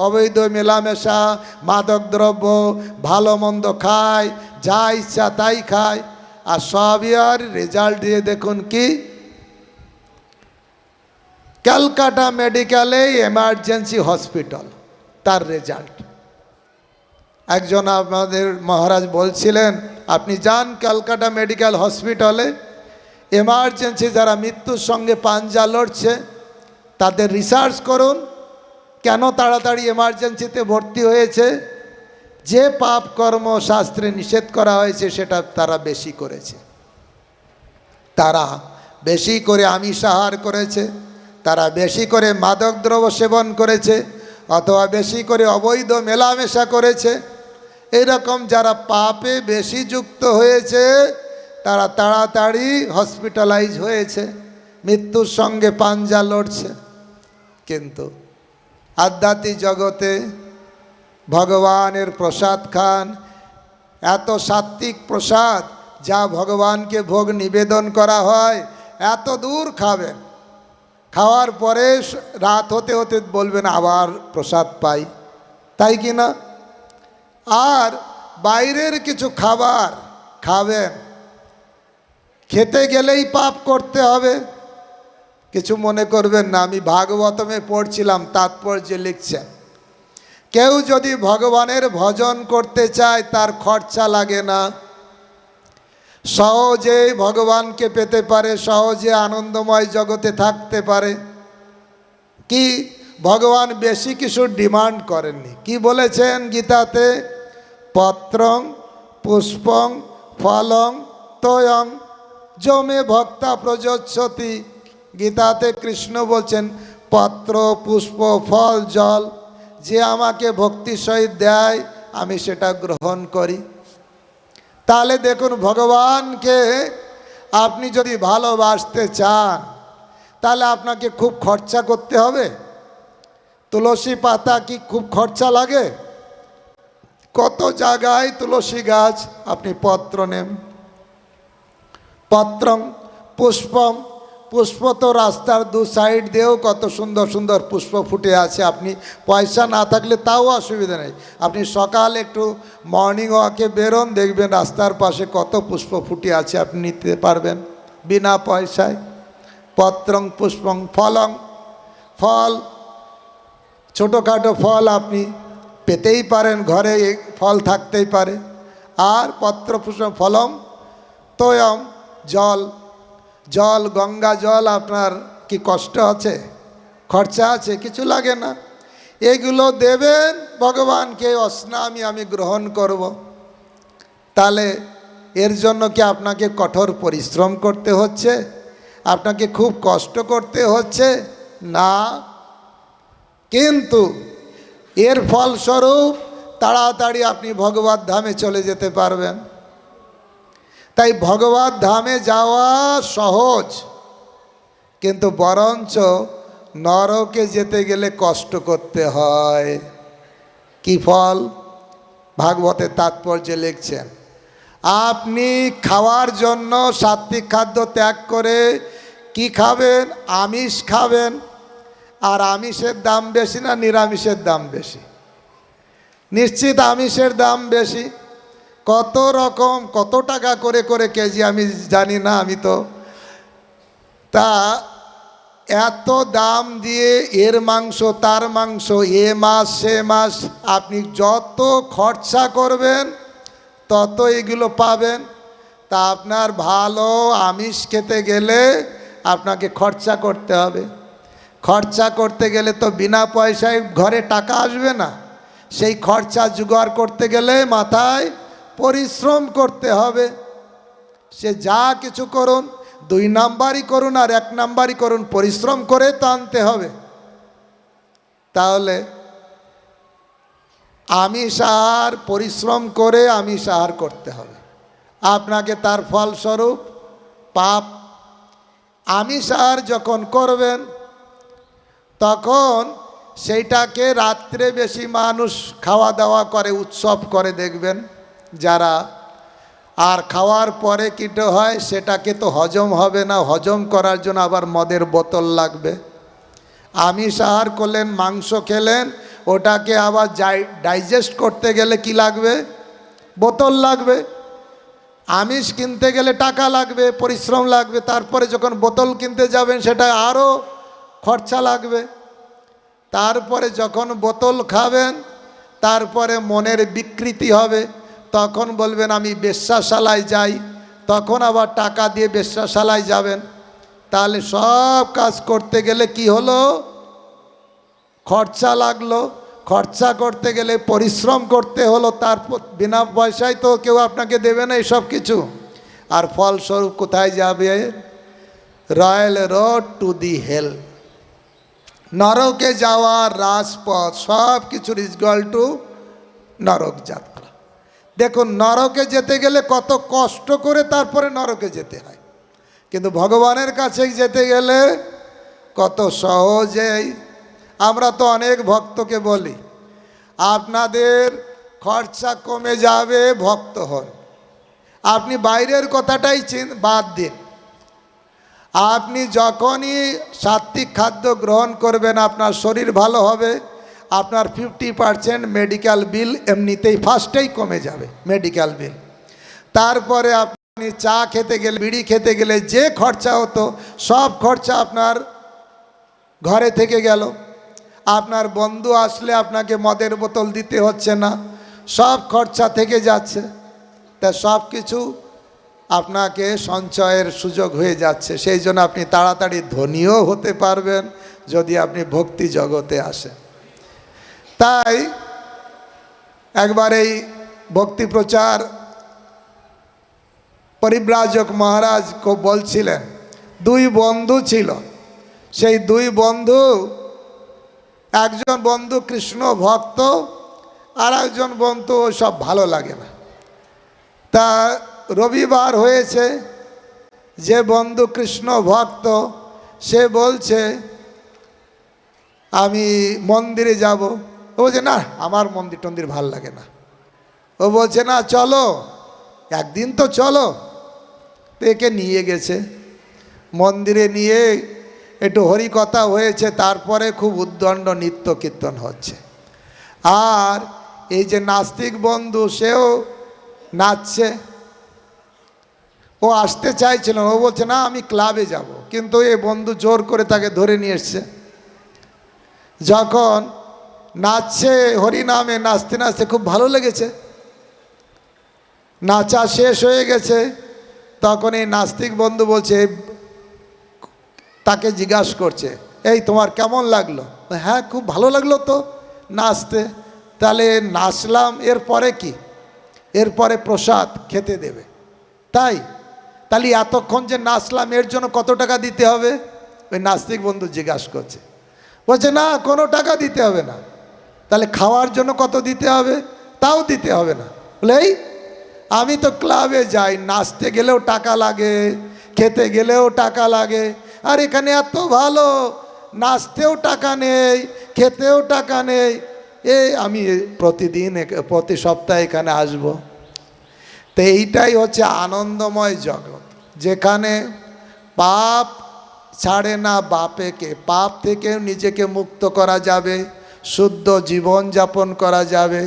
অবৈধ মেলামেশা, মাদক দ্রব্য, ভালো মন্দ খায়, যা ইচ্ছা তাই খায়, আর সবই আর রেজাল্ট দিয়ে দেখুন কি? ক্যালকাটা মেডিকেলে এমার্জেন্সি হসপিটাল, তার রেজাল্ট। একজন আমাদের মহারাজ বলছিলেন, আপনি যান ক্যালকাটা মেডিকেল হসপিটালে, এমার্জেন্সি যারা মৃত্যুর সঙ্গে পাঞ্জা লড়ছে তাদের রিসার্চ করুন, কেন তাড়াতাড়ি এমার্জেন্সিতে ভর্তি হয়েছে? যে পাপ কর্ম শাস্ত্রে নিষেধ করা হয়েছে সেটা তারা বেশি করেছে। তারা বেশি করে আমিষ আহার করেছে, তারা বেশি করে মাদকদ্রব্য সেবন করেছে, অথবা বেশি করে অবৈধ মেলামেশা করেছে। এইরকম যারা পাপে বেশি যুক্ত হয়েছে তারা তাড়াতাড়ি হসপিটালাইজ হয়েছে, মৃত্যুর সঙ্গে পাঞ্জা লড়ছে। কিন্তু আধ্যাত্মিক জগতে ভগবানের প্রসাদ খান, এত সাত্বিক প্রসাদ যা ভগবানকে ভোগ নিবেদন করা হয়, এত দূর খাবেন, খাওয়ার পরে রাত হতে হতে বলবেন আবার প্রসাদ পাই, তাই কি না? আর বাইরের কিছু খাবার খাবেন, খেতে গেলেই পাপ করতে হবে। কিছু মনে করবেন না, আমি ভাগবতমে পড়ছিলাম, তাৎপর্যে লিখছেন, কেউ যদি ভগবানের ভজন করতে চায় তার খরচা লাগে না, সহজেই ভগবানকে পেতে পারে, সহজে আনন্দময় জগতে থাকতে পারে। কি ভগবান বেশি কিছু ডিমান্ড করেননি। কি বলেছেন গীতাতে? পত্রং পুষ্পং ফলং তোয়ং যমে ভক্তা প্রযোচ্যতি। গীতাতে কৃষ্ণ বলছেন, পত্র পুষ্প ফল জল যে আমাকে ভক্তি সহিত দেয় আমি সেটা গ্রহণ করি। তাহলে দেখুন, ভগবানকে আপনি যদি ভালোবাসতে চান তাহলে আপনাকে খুব খরচা করতে হবে। তুলসী পাতা কি খুব খরচা লাগে? কত জায়গায় তুলসী গাছ, আপনি পত্র নেন, পত্রং পুষ্পম, পুষ্প তো রাস্তার দু সাইড দিয়েও কত সুন্দর সুন্দর পুষ্প ফুটে আছে। আপনি পয়সা না থাকলে তাও অসুবিধা নেই, আপনি সকালে একটু মর্নিং ওয়াকে বেরোন, দেখবেন রাস্তার পাশে কত পুষ্প ফুটে আছে, আপনি নিতে পারবেন বিনা পয়সায়। পত্রং পুষ্পং ফলং, ফল ছোটোখাটো ফল আপনি পেতেই পারেন, ঘরে ফল থাকতেই পারে। আর পত্র পুষ্প ফলম তোয়ম, জল, জল গঙ্গা জল আপনার কি কষ্ট আছে, খরচা আছে, কিছু লাগে না। এগুলো দেবেন ভগবানকে, অস্নামি আমি গ্রহণ করব। তাহলে এর জন্য কি আপনাকে কঠোর পরিশ্রম করতে হচ্ছে, আপনাকে খুব কষ্ট করতে হচ্ছে না, কিন্তু এর ফলস্বরূপ তাড়াতাড়ি আপনি ভগবত ধামে চলে যেতে পারবেন। তাই ভগবত ধামে যাওয়া সহজ, কিন্তু বরঞ্চ নরকে যেতে গেলে কষ্ট করতে হয়। কি ফল? ভাগবতের তাৎপর্যে লিখছেন, আপনি খাওয়ার জন্য সাত্বিক খাদ্য ত্যাগ করে কি খাবেন? আমিষ খাবেন। আর আমিষের দাম বেশি না নিরামিষের দাম বেশি? নিশ্চিত আমিষের দাম বেশি। কত রকম, কত টাকা করে করে কেজি আমি জানি না, আমি তো তা এত দাম দিয়ে এর মাংস তার মাংস, এ মাস সে মাস, আপনি যত খরচা করবেন তত এগুলো পাবেন। তা আপনার ভালো আমিষ খেতে গেলে আপনাকে খরচা করতে হবে। খরচা করতে গেলে তো বিনা পয়সায় ঘরে টাকা আসবে না, সেই খরচা জোগাড় করতে গেলে মাথায় পরিশ্রম করতে হবে। সে যা কিছু করুন, 2 নাম্বারই করুন আর 1 নাম্বারই করুন, পরিশ্রম করে তো আনতে হবে। তাহলে আমিষ আহার পরিশ্রম করে আমিষ আহার করতে হবে আপনাকে, তার ফলস্বরূপ পাপ। আমিষ আহার যখন করবেন তখন সেইটাকে রাত্রে বেশি মানুষ খাওয়া দাওয়া করে, উৎসব করে দেখবেন যারা। আর খাওয়ার পরে কিটো হয়, সেটাকে তো হজম হবে না, হজম করার জন্য আবার মদের বোতল লাগবে। আমিষ আহার করলেন, মাংস খেলেন, ওটাকে আবার ডাইজেস্ট করতে গেলে কি লাগবে? বোতল লাগবে। আমিষ কিনতে গেলে টাকা লাগবে, পরিশ্রম লাগবে, তারপরে যখন বোতল কিনতে যাবেন সেটা আরও খরচা লাগবে। তারপরে যখন বোতল খাবেন তারপরে মনের বিকৃতি হবে, তখন বলবেন আমি বেশ্যাশালায় যাই, তখন আবার টাকা দিয়ে বেশ্যাশালায় যাবেন। তাহলে সব কাজ করতে গেলে কি হলো? খরচা লাগলো। খরচা করতে গেলে পরিশ্রম করতে হলো, তারপর বিনা পয়সায় তো কেউ আপনাকে দেবে না এইসব কিছু। আর ফলস্বরূপ কোথায় যাবে? রয়্যাল রোড টু দি হেল, নরকে যাওয়ার রাজপথ, সব কিছুর ইজগল টু নরক যাত্রা। দেখুন, নরকে যেতে গেলে কত কষ্ট করে তারপরে নরকে যেতে হয়, কিন্তু ভগবানের কাছে যেতে গেলে কত সহজেই। আমরা তো অনেক ভক্তকে বলি আপনাদের খরচা কমে যাবে, ভক্ত হন। আপনি বাইরের কথাটাই বাদ দিন, আপনি যখনই সাত্বিক খাদ্য গ্রহণ করবেন আপনার শরীর ভালো হবে, আপনার 50% মেডিকেল বিল এমনিতেই ফার্স্টেই কমে যাবে, মেডিকেল বিল। তারপরে আপনি চা খেতে গেলে, বিড়ি খেতে গেলে যে খরচা হতো সব খরচা আপনার ঘরে থেকে গেল। আপনার বন্ধু আসলে আপনাকে মদের বোতল দিতে হচ্ছে না, সব খরচা থেকে যাচ্ছে। তা সব কিছু আপনাকে সঞ্চয়ের সুযোগ হয়ে যাচ্ছে। সেই জন্য আপনি তাড়াতাড়ি ধনীও হতে পারবেন যদি আপনি ভক্তি জগতে আসেন। তাই একবার এই ভক্তি প্রচার পরিব্রাজক মহারাজ বলছিলেন, 2 বন্ধু ছিল। সেই 2 বন্ধু, একজন বন্ধু কৃষ্ণ ভক্ত আর একজন বন্ধু সব ভালো লাগে না। তা রবিবার হয়েছে, যে বন্ধু কৃষ্ণ ভক্ত সে বলছে আমি মন্দিরে যাব। ও বলছে না, আমার মন্দির টন্দির ভাল লাগে না। ও বলছে না, চলো একদিন তো চলো। তো একে নিয়ে গেছে, মন্দিরে নিয়ে একটু হরিকথা হয়েছে, তারপরে খুব উদ্দণ্ড নৃত্য কীর্তন হচ্ছে। আর এই যে নাস্তিক বন্ধু, সেও নাচছে। ও আসতে চাইছিল, ও বলছে না আমি ক্লাবে যাব, কিন্তু এই বন্ধু জোর করে তাকে ধরে নিয়ে এসছে। যখন নাচছে হরিনামে, নাচতে নাচতে খুব ভালো লেগেছে, নাচা শেষ হয়ে গেছে, তখন এই নাস্তিক বন্ধু বলছে, তাকে জিজ্ঞাসা করছে, এই তোমার কেমন লাগলো? হ্যাঁ খুব ভালো লাগলো তো নাচতে। তাহলে নাচলাম, এরপরে কি? এরপরে প্রসাদ খেতে দেবে, তাই? তাহলে এতক্ষণ যে নাচলাম এর জন্য কত টাকা দিতে হবে? ওই নাস্তিক বন্ধু জিজ্ঞাসা করছে, বলছে না কোনো টাকা দিতে হবে না। তাহলে খাওয়ার জন্য কত দিতে হবে? তাও দিতে হবে না। বলে এই আমি তো ক্লাবে যাই, নাচতে গেলেও টাকা লাগে, খেতে গেলেও টাকা লাগে, আর এখানে এত ভালো, নাচতেও টাকা নেই, খেতেও টাকা নেই, আমি প্রতিদিন প্রতি সপ্তাহে এখানে আসব। তো এইটাই হচ্ছে আনন্দময় জগৎ, যেখানে পাপ ছাড়ে না বাপেকে, পাপ থেকেও নিজেকে মুক্ত করা যাবে, শুদ্ধ জীবন যাপন করা যাবে,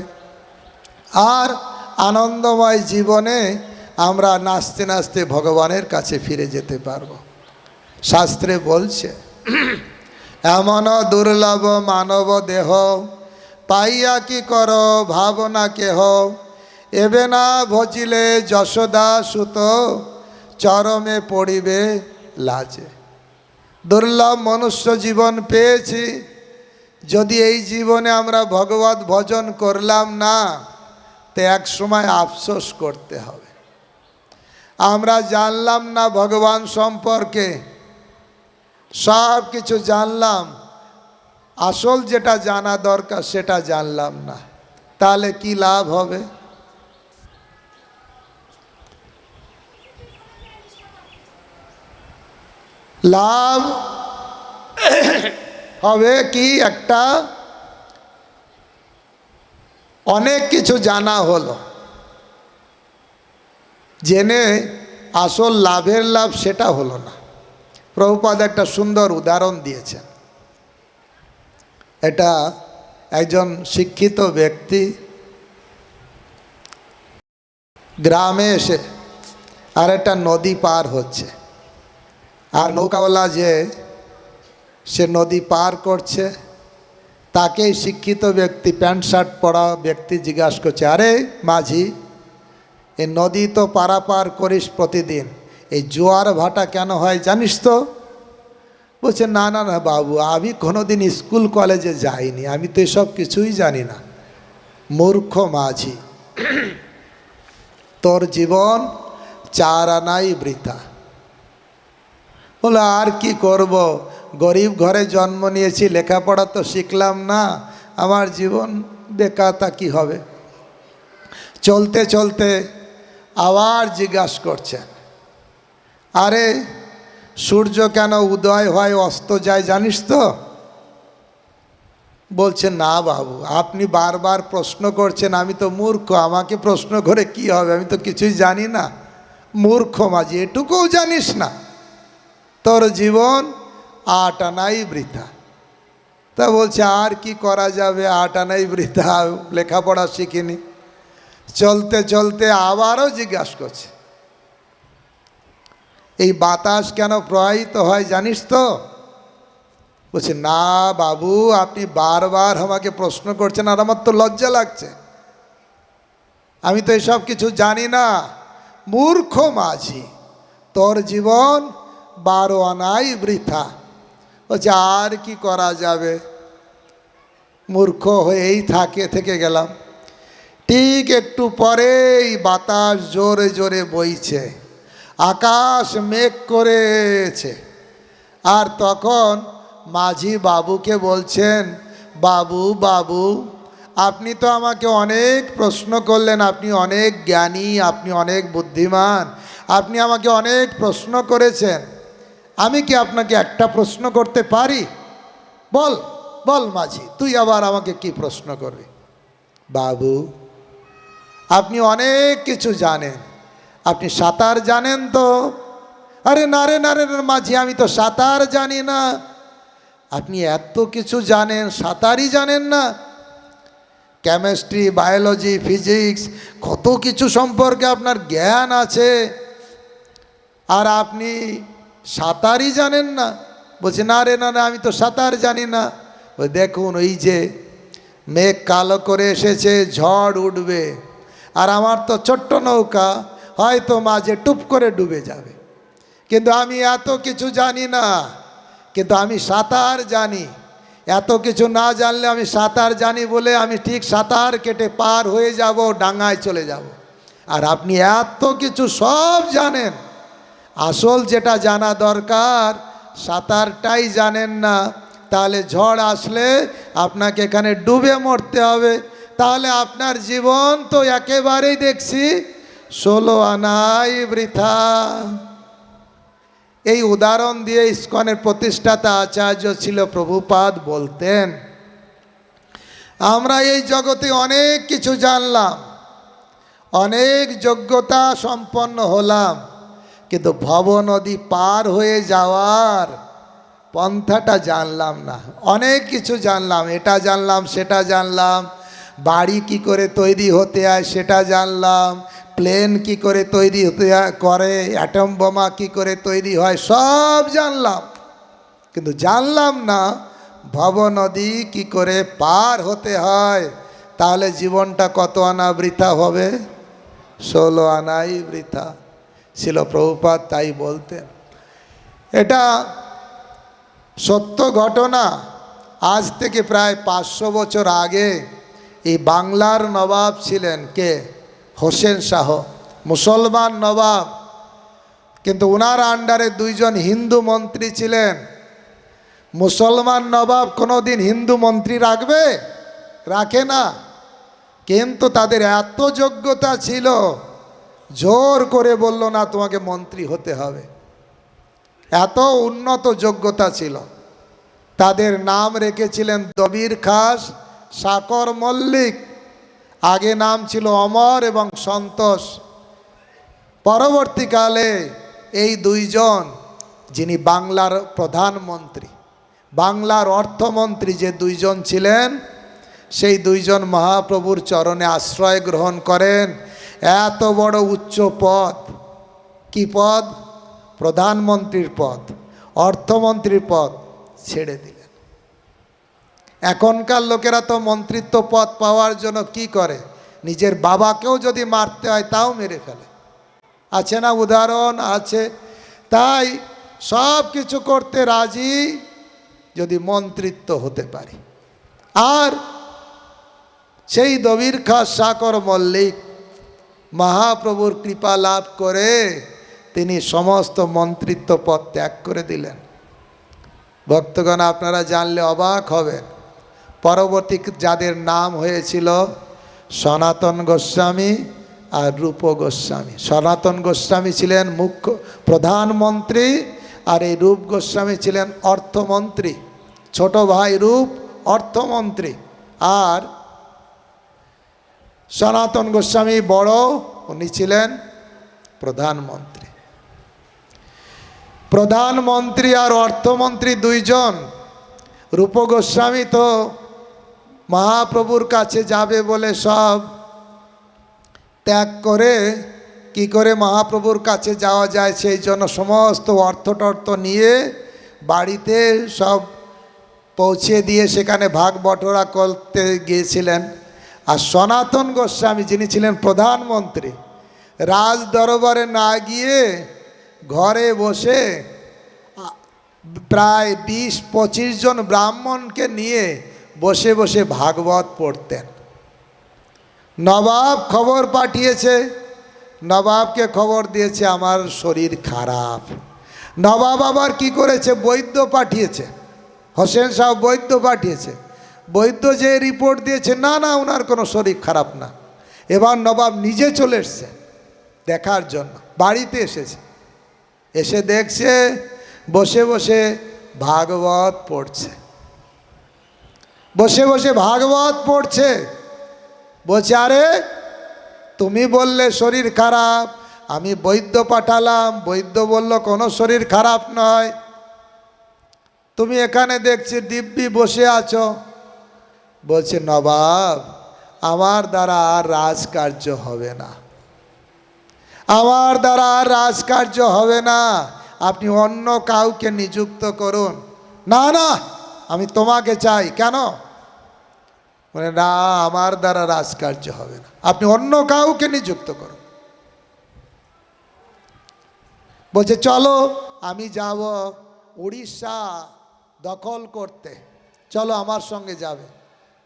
আর আনন্দময় জীবনে আমরা নাচতে নাচতে ভগবানের কাছে ফিরে যেতে পারব। শাস্ত্রে বলছে, এমন দুর্লভ মানব দেহ পাইয়া কি কর ভাবনা কেহ, এবে না ভজিলে যশোদা সুত চরমে পড়িবে লাজে। দুর্লভ মনুষ্য জীবন পেয়েছি, যদি এই জীবনে আমরা ভগবত ভজন করলাম না, তো এক সময় আফসোস করতে হবে। আমরা জানলাম না ভগবান সম্পর্কে, সব কিছু জানলাম, আসল যেটা জানা দরকার সেটা জানলাম না, তাহলে কি লাভ হবে? লাভ হবে কি, একটা অনেক কিছু জানা হলো, জেনে আসল লাভের লাভ সেটা হলো না। প্রভুপাদ একটা সুন্দর উদাহরণ দিয়েছেন। এটা একজন শিক্ষিত ব্যক্তি গ্রামে এসে আর একটা নদী পার হচ্ছে, আর নৌকাওয়ালা যে সে নদী পার করছে, তাকেই শিক্ষিত ব্যক্তি প্যান্ট শার্ট পরা ব্যক্তি জিজ্ঞাসা করছে, আরে মাঝি, এই নদী তো পারাপার করিস প্রতিদিন, এই জোয়ার ভাটা কেন হয় জানিস তো? বলছে না না না বাবু, আমি কোনোদিন স্কুল কলেজে যাইনি, আমি তো এসব কিছুই জানি না। মূর্খ মাঝি, তোর জীবন 4 আনাই বৃথা। বলে আর কি করব, গরিব ঘরে জন্ম নিয়েছি, লেখাপড়া তো শিখলাম না, আমার জীবন বেকার, তা কী হবে? চলতে চলতে আবার জিজ্ঞাসা করছেন, আরে সূর্য কেন উদয় হয় অস্ত যায় জানিস তো? বলছে না বাবু, আপনি বারবার প্রশ্ন করছেন, আমি তো মূর্খ, আমাকে প্রশ্ন করে কি হবে, আমি তো কিছুই জানি না। মূর্খ মাঝি, এটুকুও জানিস না? তোর জীবন 8 আনাই বৃথা। তা বলছে আর কি করা যাবে, 8 আনাই বৃথা, লেখাপড়া শিখিনি। চলতে চলতে আবারও জিজ্ঞাসা করছে, এই বাতাস কেন প্রবাহিত হয় জানিস তো? বলছে না বাবু, আপনি বারবার আমাকে প্রশ্ন করছেন, আর আমার তো লজ্জা লাগছে, আমি তো এসব কিছু জানি না। মূর্খ মাঝি, তোর জীবন 12 আনাই বৃথা। বলছে আর কি করা যাবে, মূর্খ হয়েই থেকে গেলাম। ঠিক একটু পরেই বাতাস জোরে জোরে বইছে, আকাশ মেঘ করেছে, আর তখন মাঝি বাবুকে বলছেন, বাবু বাবু, আপনি তো আমাকে অনেক প্রশ্ন করলেন, আপনি অনেক জ্ঞানী, আপনি অনেক বুদ্ধিমান, আপনি আমাকে অনেক প্রশ্ন করেছেন, আমি কি আপনাকে একটা প্রশ্ন করতে পারি? বল বল মাঝি, তুই আবার আমাকে কি প্রশ্ন করবি? বাবু, আপনি অনেক কিছু জানেন, আপনি সাঁতার জানেন তো? আরে না রে না রে মাঝি, আমি তো সাঁতার জানি না। আপনি এত কিছু জানেন, সাঁতারই জানেন না? কেমিস্ট্রি, বায়োলজি, ফিজিক্স, কত কিছু সম্পর্কে আপনার জ্ঞান আছে, আর আপনি সাঁতারই জানেন না? বলছে না রে না, আমি তো সাঁতার জানি না। ওই দেখুন, ওই যে মেঘ কালো করে এসেছে, ঝড় উঠবে, আর আমার তো ছোট্ট নৌকা, হয়তো মাঝে টুপ করে ডুবে যাবে, কিন্তু আমি এত কিছু জানি না, কিন্তু আমি সাঁতার জানি। এত কিছু না জানলে আমি সাঁতার জানি বলে আমি ঠিক সাঁতার কেটে পার হয়ে যাব, ডাঙায় চলে যাব। আর আপনি এত কিছু সব জানেন, আসল যেটা জানা দরকার সাঁতারটাই জানেন না। তাহলে ঝড় আসলে আপনাকে এখানে ডুবে মরতে হবে। তাহলে আপনার জীবন তো একেবারেই দেখছি 16 আনাই বৃথা। এই উদাহরণ দিয়ে ইস্কনের প্রতিষ্ঠাতা আচার্য ছিল প্রভুপাদ বলতেন, আমরা এই জগতে অনেক কিছু জানলাম, অনেক যোগ্যতা সম্পন্ন হলাম, কিন্তু ভব নদী পার হয়ে যাওয়ার পন্থাটা জানলাম না। অনেক কিছু জানলাম, এটা জানলাম, সেটা জানলাম, বাড়ি কি করে তৈরি হতে হয় সেটা জানলাম, প্লেন কি করে তৈরি করে, অ্যাটম বোমা কি করে তৈরি হয় সব জানলাম, কিন্তু জানলাম না ভব নদী কি করে পার হতে হয়। তাহলে জীবনটা কত আনা বৃথা হবে? 16 আনাই বৃথা। ছিল প্রভুপাদ তাই বলতেন। এটা সত্য ঘটনা। আজ থেকে প্রায় 500 বছর আগে এই বাংলার নবাব ছিলেন কে? হোসেন শাহ, মুসলমান নবাব, কিন্তু ওনার আন্ডারে 2 জন হিন্দু মন্ত্রী ছিলেন। মুসলমান নবাব কোনোদিন হিন্দু মন্ত্রী রাখবে? রাখে না। কিন্তু তাদের এত যোগ্যতা ছিল, জোর করে বলল না তোমাকে মন্ত্রী হতে হবে। এত উন্নত যোগ্যতা ছিল। তাদের নাম রেখেছিলেন দবির খাস, সাকর মল্লিক। আগে নাম ছিল অমর এবং সন্তোষ। পরবর্তীকালে এই 2 জন, যিনি বাংলার প্রধানমন্ত্রী, বাংলার অর্থমন্ত্রী যে 2 জন ছিলেন, সেই 2 জন মহাপ্রভুর চরণে আশ্রয় গ্রহণ করেন। এত বড় উচ্চ পদ, কি পদ? প্রধানমন্ত্রীর পদ, অর্থমন্ত্রীর পদ ছেড়ে দিলেন। এখনকার লোকেরা তো মন্ত্রিত্ব পদ পাওয়ার জন্য কি করে? নিজের বাবাকেও যদি মারতে হয় তাও মেরে ফেলে। আছে না উদাহরণ? আছে। তাই সব কিছু করতে রাজি যদি মন্ত্রিত্ব হতে পারে। আর সেই দবির খাস সাকর মল্লিক মহাপ্রভুর কৃপা লাভ করে তিনি সমস্ত মন্ত্রিত্ব পদ ত্যাগ করে দিলেন। ভক্তগণ, আপনারা জানলে অবাক হবেন, পরবর্তী যাদের নাম হয়েছিল সনাতন গোস্বামী আর রূপ গোস্বামী। সনাতন গোস্বামী ছিলেন মুখ্য প্রধানমন্ত্রী, আর এই রূপ গোস্বামী ছিলেন অর্থমন্ত্রী। ছোট ভাই রূপ অর্থমন্ত্রী, আর সনাতন গোস্বামী বড়, উনি ছিলেন প্রধানমন্ত্রী। প্রধানমন্ত্রী আর অর্থমন্ত্রী 2 জন। রূপ গোস্বামী তো মহাপ্রভুর কাছে যাবে বলে সব ত্যাগ করে, কি করে মহাপ্রভুর কাছে যাওয়া যায় সেই জন্য সমস্ত অর্থ নিয়ে বাড়িতে সব পৌঁছে দিয়ে সেখানে ভাগ বটরা করতে গিয়েছিলেন। আর সনাতন গোস্বামী, যিনি ছিলেন প্রধানমন্ত্রী, রাজ দরবারে না গিয়ে ঘরে বসে প্রায় 20-25 জন ব্রাহ্মণকে নিয়ে বসে বসে ভাগবত পড়তেন। নবাব খবর পাঠিয়েছে, নবাবকে খবর দিয়েছে আমার শরীর খারাপ। নবাব আবার কি করেছে? বৈদ্য পাঠিয়েছে, হোসেন শাহ বৈদ্য পাঠিয়েছে। বৈদ্য যে রিপোর্ট দিয়েছে, না না ওনার কোনো শরীর খারাপ না। এবার নবাব নিজে চলে এসছে দেখার জন্য, বাড়িতে এসেছে। এসে দেখছে বসে বসে ভাগবত পড়ছে, বসে বসে ভাগবত পড়ছে। বলছে, আরে তুমি বললে শরীর খারাপ, আমি বৈদ্য পাঠালাম, বৈদ্য বলল কোনো শরীর খারাপ নয়, তুমি এখানে দেখছি দিব্যি বসে আছো। বলছে নবাব, আমার দ্বারা আর রাজকার্য হবে না, আমার দ্বারা আর রাজকার্য হবে না, আপনি অন্য কাউকে নিযুক্ত করুন। না না, আমি তোমাকে চাই। কেন? বলে না, আমার দ্বারা রাজকার্য হবে না, আপনি অন্য কাউকে নিযুক্ত করুন। বলছে চলো, আমি যাব উড়িষ্যা দখল করতে, চলো আমার সঙ্গে যাবে।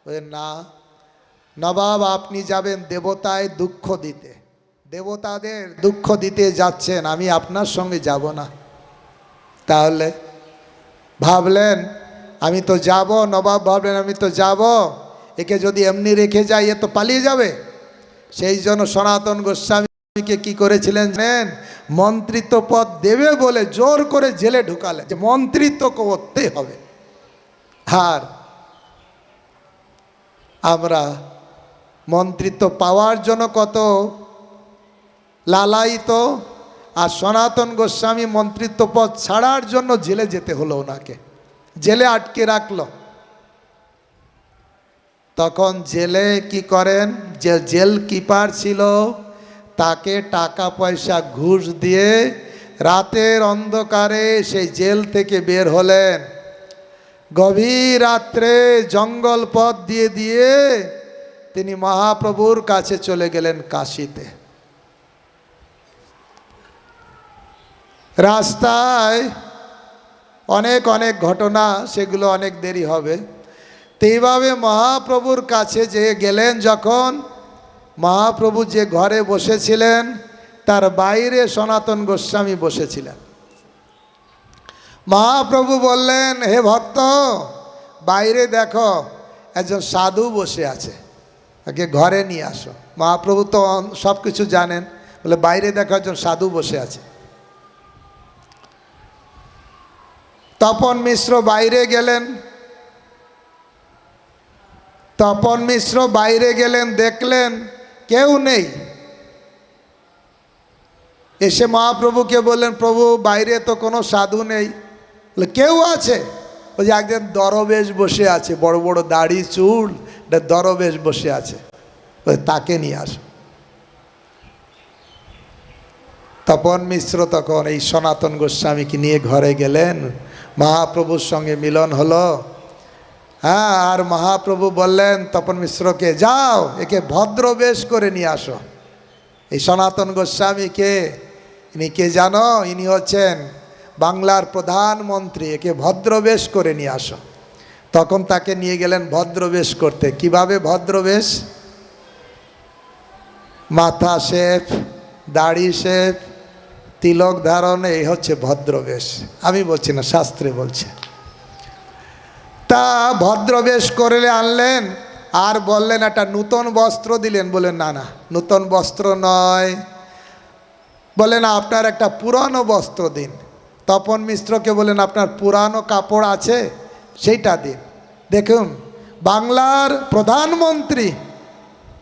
বলে না নবাব, আপনি যাবেন দেবতায় দুঃখ দিতে, দেবতাদের দুঃখ দিতে যাচ্ছেন, আমি আপনার সঙ্গে যাব না। তাহলে ভাবলেন আমি তো যাব, নবাব ভাবলেন আমি তো যাব, একে যদি এমনি রেখে যাই এ তো পালিয়ে যাবে। সেই জন্য সনাতন গোস্বামীকে কি করেছিলেন জানেন? মন্ত্রিত্ব পদ দেবে বলে জোর করে জেলে ঢুকালেন, যে মন্ত্রিত্ব করতেই হবে। আর আমরা মন্ত্রিত্ব পাওয়ার জন্য কত লালায়িত, আর সনাতন গোস্বামী মন্ত্রিত্ব পদ ছাড়ার জন্য জেলে যেতে হলো, ওনাকে জেলে আটকে রাখলো। তখন জেলে কি করেন, যে জেল কিপার ছিল তাকে টাকা পয়সা ঘুষ দিয়ে রাতের অন্ধকারে সেই জেল থেকে বের হলেন। গভীর রাত্রে জঙ্গল পথ দিয়ে দিয়ে তিনি মহাপ্রভুর কাছে চলে গেলেন কাশীতে। রাস্তায় অনেক অনেক ঘটনা, সেগুলো অনেক দেরি হবে। তো এইভাবে মহাপ্রভুর কাছে যে গেলেন, যখন মহাপ্রভু যে ঘরে বসেছিলেন তার বাইরে সনাতন গোস্বামী বসেছিলেন। মহাপ্রভু বললেন, হে ভক্ত, বাইরে দেখো একজন সাধু বসে আছে, তাকে ঘরে নিয়ে আসো। মহাপ্রভু তো সব কিছু জানেন, বলে বাইরে দেখো একজন সাধু বসে আছে। তপন মিশ্র বাইরে গেলেন, তপন মিশ্র বাইরে গেলেন, দেখলেন কেউ নেই। এসে মহাপ্রভুকে বললেন, প্রভু বাইরে তো কোনো সাধু নেই। বলে কেউ আছে? ওই যে একজন দরবেশ বসে আছে, বড় বড় দাড়ি চুল, দরবেশ বসে আছে, তাকে নিয়ে আসো। তপন মিশ্র তখন এই সনাতন গোস্বামীকে নিয়ে ঘরে গেলেন, মহাপ্রভুর সঙ্গে মিলন হলো। হ্যাঁ, আর মহাপ্রভু বললেন তপন মিশ্রকে, যাও একে ভদ্রবেশ করে নিয়ে আসো। এই সনাতন গোস্বামীকে, ইনি কে জানো? ইনি হচ্ছেন বাংলার প্রধানমন্ত্রী, একে ভদ্রবেশ করে নিয়ে আসো। তখন তাকে নিয়ে গেলেন ভদ্রবেশ করতে। কিভাবে ভদ্রবেশ? মাথা শেপ, দাড়ি শেপ, তিলক ধারণ, এই হচ্ছে ভদ্রবেশ। আমি বলছি না, শাস্ত্রে বলছে। তা ভদ্রবেশ করে আনলেন, আর বললেন একটা নূতন বস্ত্র দিলেন। বলেন না না, নূতন বস্ত্র নয়। বলেন আপনার একটা পুরানো বস্ত্র দিন। তপন মিশ্রকে বলেন আপনার পুরানো কাপড় আছে, সেইটা দিন। দেখুন, বাংলার প্রধানমন্ত্রী,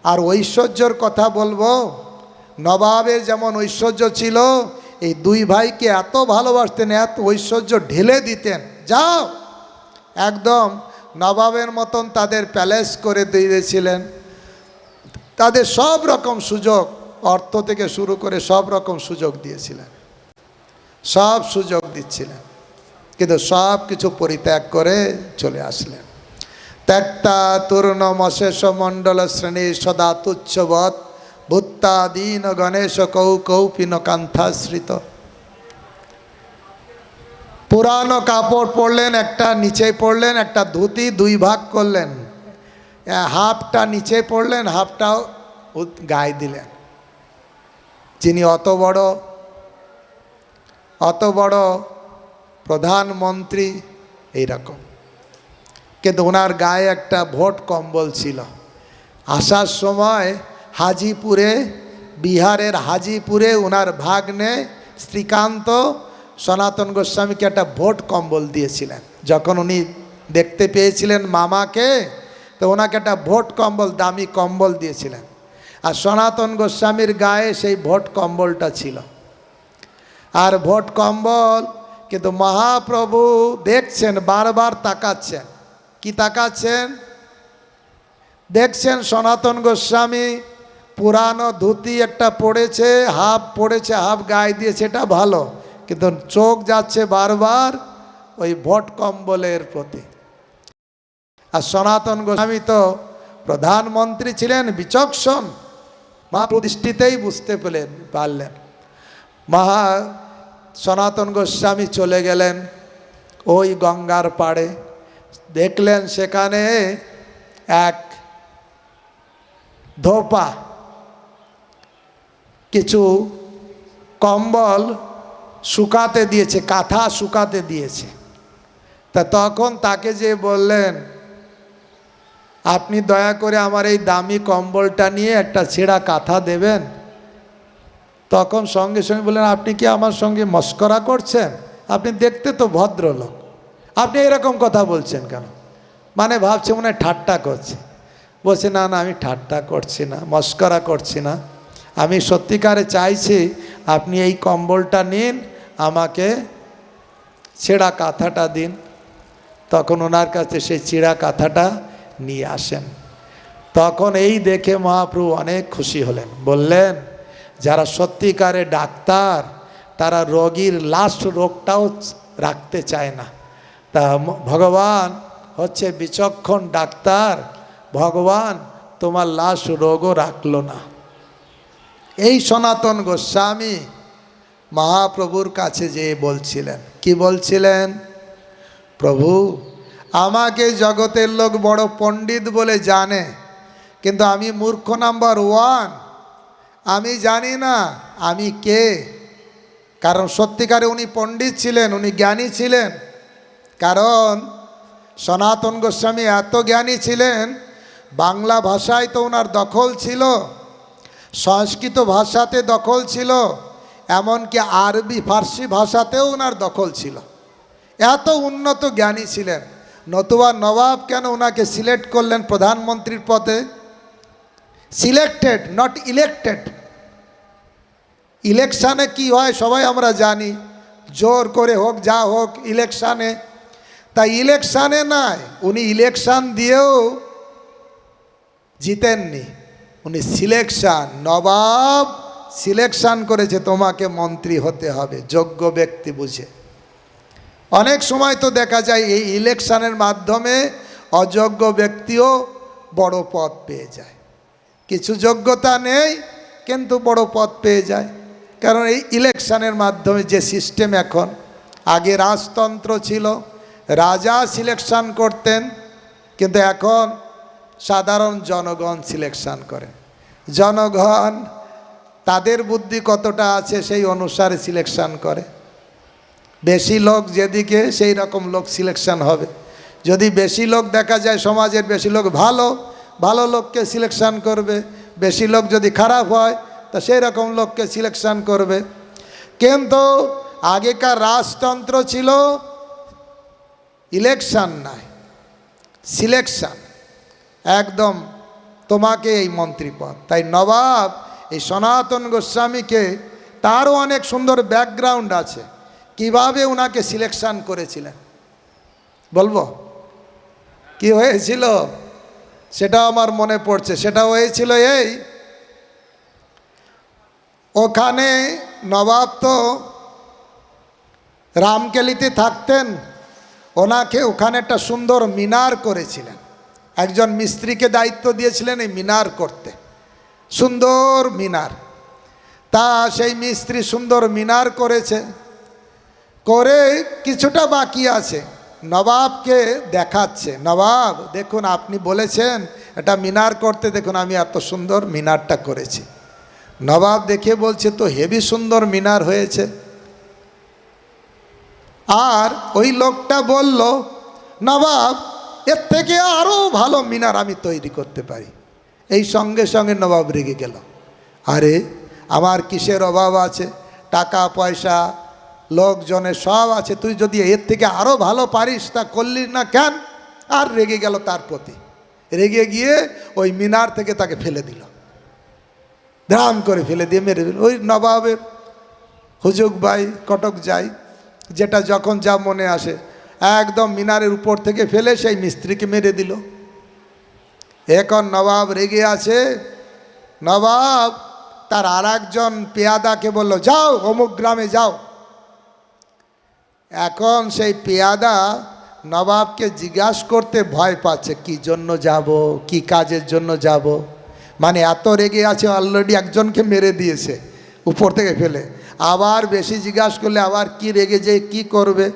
আর ঐশ্বর্যর কথা বলবো, নবাবের যেমন ঐশ্বর্য ছিল, এই দুই ভাইকে এত ভালোবাসতেন, এত ঐশ্বর্য ঢেলে দিতেন। যাও, একদম নবাবের মতন তাদের প্যালেস করে দিয়েছিলেন। তাদের সব রকম সুযোগ, অর্থ থেকে শুরু করে সব রকম সুযোগ দিয়েছিলেন, সব সুযোগ দিচ্ছিলেন, কিন্তু সব কিছু পরিত্যাগ করে চলে আসলেন। ত্যক্তা তূর্ণমশেষ মণ্ডল শ্রেণী সদা তুচ্ছবৎ ভূত্তাদীন গণেশ কৌ কৌপিন কান্থাশ্রিত। পুরানো কাপড় পরলেন, একটা নিচে পরলেন, একটা ধুতি দুই ভাগ করলেন, হাফটা নিচে পরলেন, হাফটাও গায়ে দিলেন। যিনি অত বড় প্রধানমন্ত্রী, এইরকম, কিন্তু ওনার গায়ে একটা ভোট কম্বল ছিল। আসার সময় হাজিপুরে, বিহারের হাজিপুরে ওনার ভাগ্নে শ্রীকান্ত সনাতন গোস্বামীকে একটা ভোট কম্বল দিয়েছিলেন। যখন উনি দেখতে পেয়েছিলেন মামাকে, তো ওনাকে একটা ভোট কম্বল, দামি কম্বল দিয়েছিলেন। আর সনাতন গোস্বামীর গায়ে সেই ভোট কম্বলটা ছিল। আর ভোট কম্বল, কিন্তু মহাপ্রভু দেখছেন, বারবার তাকাচ্ছেন। কি তাকাচ্ছেন? দেখছেন সনাতন গোস্বামী পুরানো ধুতি একটা পড়েছে, হাফ গায়ে দিয়েছে, এটা ভালো, কিন্তু চোখ যাচ্ছে বারবার ওই ভোট কম্বলের প্রতি। আর সনাতন গোস্বামী তো প্রধানমন্ত্রী ছিলেন, বিচক্ষণ, মহাপ্রদৃষ্টিতেই বুঝতে পারলেন। সনাতন গোস্বামী চলে গেলেন ওই গঙ্গার পাড়ে। দেখলেন সেখানে এক ধোপা কিছু কম্বল শুকাতে দিয়েছে, কাঁথা শুকাতে দিয়েছে। তা তখন তাকে যে বললেন, আপনি দয়া করে আমার এই দামি কম্বলটা নিয়ে একটা ছেঁড়া কাঁথা দেবেন। তখন সঙ্গে সঙ্গে বললেন, আপনি কি আমার সঙ্গে মস্করা করছেন? আপনি দেখতে তো ভদ্রলোক, আপনি এরকম কথা বলছেন কেন? মানে ভাবছে মনে হয় ঠাট্টা করছে। বলছে, না না, আমি ঠাট্টা করছি না, মস্করা করছি না, আমি সত্যিকারে চাইছি আপনি এই কম্বলটা নিন, আমাকে ছেঁড়া কাঁথাটা দিন। তখন ওনার কাছে সেই ছেঁড়া কাঁথাটা নিয়ে আসেন। তখন এই দেখে মহাপ্রভু অনেক খুশি হলেন। বললেন, যারা সত্যিকারে ডাক্তার তারা রোগীর লাস্ট রোগটাও রাখতে চায় না। তা ভগবান হচ্ছে বিচক্ষণ ডাক্তার, ভগবান তোমার লাস্ট রোগও রাখলো না। এই সনাতন গোস্বামী মহাপ্রভুর কাছে যেয়ে বলছিলেন, কি বলছিলেন? প্রভু, আমাকে জগতের লোক বড় পণ্ডিত বলে জানে, কিন্তু আমি মূর্খ নাম্বার 1। আমি জানি না আমি কে। কারণ সত্যিকারে উনি পণ্ডিত ছিলেন, উনি জ্ঞানী ছিলেন। কারণ সনাতন গোস্বামী এত জ্ঞানী ছিলেন, বাংলা ভাষায় তো ওনার দখল ছিল, সংস্কৃত ভাষাতে দখল ছিল, এমনকি আরবি ফার্সি ভাষাতেও ওনার দখল ছিল। এত উন্নত জ্ঞানী ছিলেন। নতুবা নবাব কেন ওনাকে সিলেক্ট করলেন প্রধানমন্ত্রীর পদে? Selected, not elected. ইলেকশানে কি হয় সবাই আমরা জানি, জোর করে হোক যা হোক ইলেকশানে। তাই ইলেকশানে নয়, উনি ইলেকশান দিয়েও জিতেননি, উনি সিলেকশান, নবাব সিলেকশান করেছে তোমাকে মন্ত্রী হতে হবে যোগ্য ব্যক্তি বুঝে। অনেক সময় তো দেখা যায় এই ইলেকশানের মাধ্যমে অযোগ্য ব্যক্তিও বড় পদ পেয়ে যায়। কিছু যোগ্যতা নেই কিন্তু বড় পদ পেয়ে যায়। কারণ এই ইলেকশানের মাধ্যমে যে সিস্টেম এখন, আগে রাজতন্ত্র ছিল, রাজা সিলেকশন করতেন, কিন্তু এখন সাধারণ জনগণ সিলেকশন করেন। জনগণ তাদের বুদ্ধি কতটা আছে সেই অনুসারে সিলেকশন করে। বেশি লোক যেদিকে সেই রকম লোক সিলেকশন হবে। যদি বেশি লোক দেখা যায় সমাজের বেশি লোক ভালো, ভালো লোককে সিলেকশন করবে। বেশি লোক যদি খারাপ হয় তা সেই রকম লোককে সিলেকশন করবে। কিন্তু আগেকার রাজতন্ত্র ছিল ইলেকশন নয়, সিলেকশন, একদম তোমাকে এই মন্ত্রী পদ। তাই নবাব এই সনাতন গোস্বামীকে, তারও অনেক সুন্দর ব্যাকগ্রাউন্ড আছে, কিভাবে ওনাকে সিলেকশন করেছিলেন বলবো। কি হয়েছিল সেটা আমার মনে পড়ছে। সেটা হয়েছিল এই, ওখানে নবাব তো রামকেলিতে থাকতেন, ওনাকে ওখানে একটা সুন্দর মিনার করেছিলেন। একজন মিস্ত্রিকে দায়িত্ব দিয়েছিলেন এই মিনার করতে, সুন্দর মিনার। তা সেই মিস্ত্রি সুন্দর মিনার করেছে, করে কিছুটা বাকি আছে, নবাবকে দেখাচ্ছে। নবাব দেখুন, আপনি বলেছেন এটা মিনার করতে, দেখুন আমি এত সুন্দর মিনারটা করেছি। নবাব দেখে বলছে, তো হেভি সুন্দর মিনার হয়েছে। আর ওই লোকটা বলল, নবাব এর থেকে আরও ভালো মিনার আমি তৈরি করতে পারি। এই সঙ্গে সঙ্গে নবাব রেগে গেল, আরে আমার কিসের অভাব আছে, টাকা পয়সা লোকজনের সব আছে, তুই যদি এর থেকে আরও ভালো পারিস তা করলি না কেন? আর রেগে গেল তার প্রতি। রেগে গিয়ে ওই মিনার থেকে তাকে ফেলে দিল। ধাম করে ফেলে দিয়ে মেরে ফেলে। ওই নবাবের হুজুগ ভাই কটক যায়, যেটা যখন যা মনে আসে একদম মিনারের উপর থেকে ফেলে সেই মিস্ত্রিকে মেরে দিল। এখন নবাব রেগে আছে। নবাব তার আর একজন পেয়াদাকে বলল, যাও অমুক গ্রামে যাও। এখন সেই পেয়াদা নবাবকে জিজ্ঞাসা করতে ভয় পাচ্ছে, কি জন্য যাব, কি কাজের জন্য যাব। মানে এত রেগে আছে, অলরেডি একজনকে মেরে দিয়েছে উপর থেকে ফেলে, আবার বেশি জিজ্ঞাসা করলে আবার কি রেগে যে কি করবে।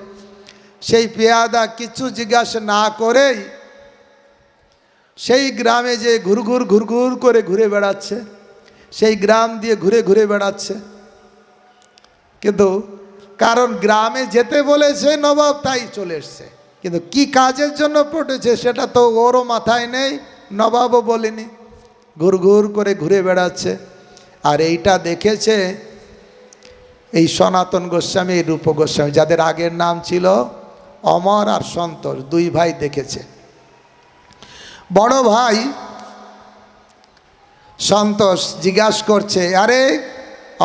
সেই পেয়াদা কিছু জিজ্ঞাসা না করেই সেই গ্রামে যে ঘুরঘুর করে ঘুরে বেড়াচ্ছে, সেই গ্রাম দিয়ে ঘুরে ঘুরে বেড়াচ্ছে। কিন্তু কারণ গ্রামে যেতে বলেছে নবাব, তাই চলে এসছে। কিন্তু কি কাজের জন্য পড়েছে সেটা তো ওরও মাথায় নেই, নবাবও বলেনি। ঘুরঘুর করে ঘুরে বেড়াচ্ছে। আর এইটা দেখেছে এই সনাতন গোস্বামী, এই রূপ গোস্বামী, যাদের আগের নাম ছিল অমর আর সন্তোষ, দুই ভাই দেখেছে। বড় ভাই সন্তোষ জিজ্ঞাসা করছে, আরে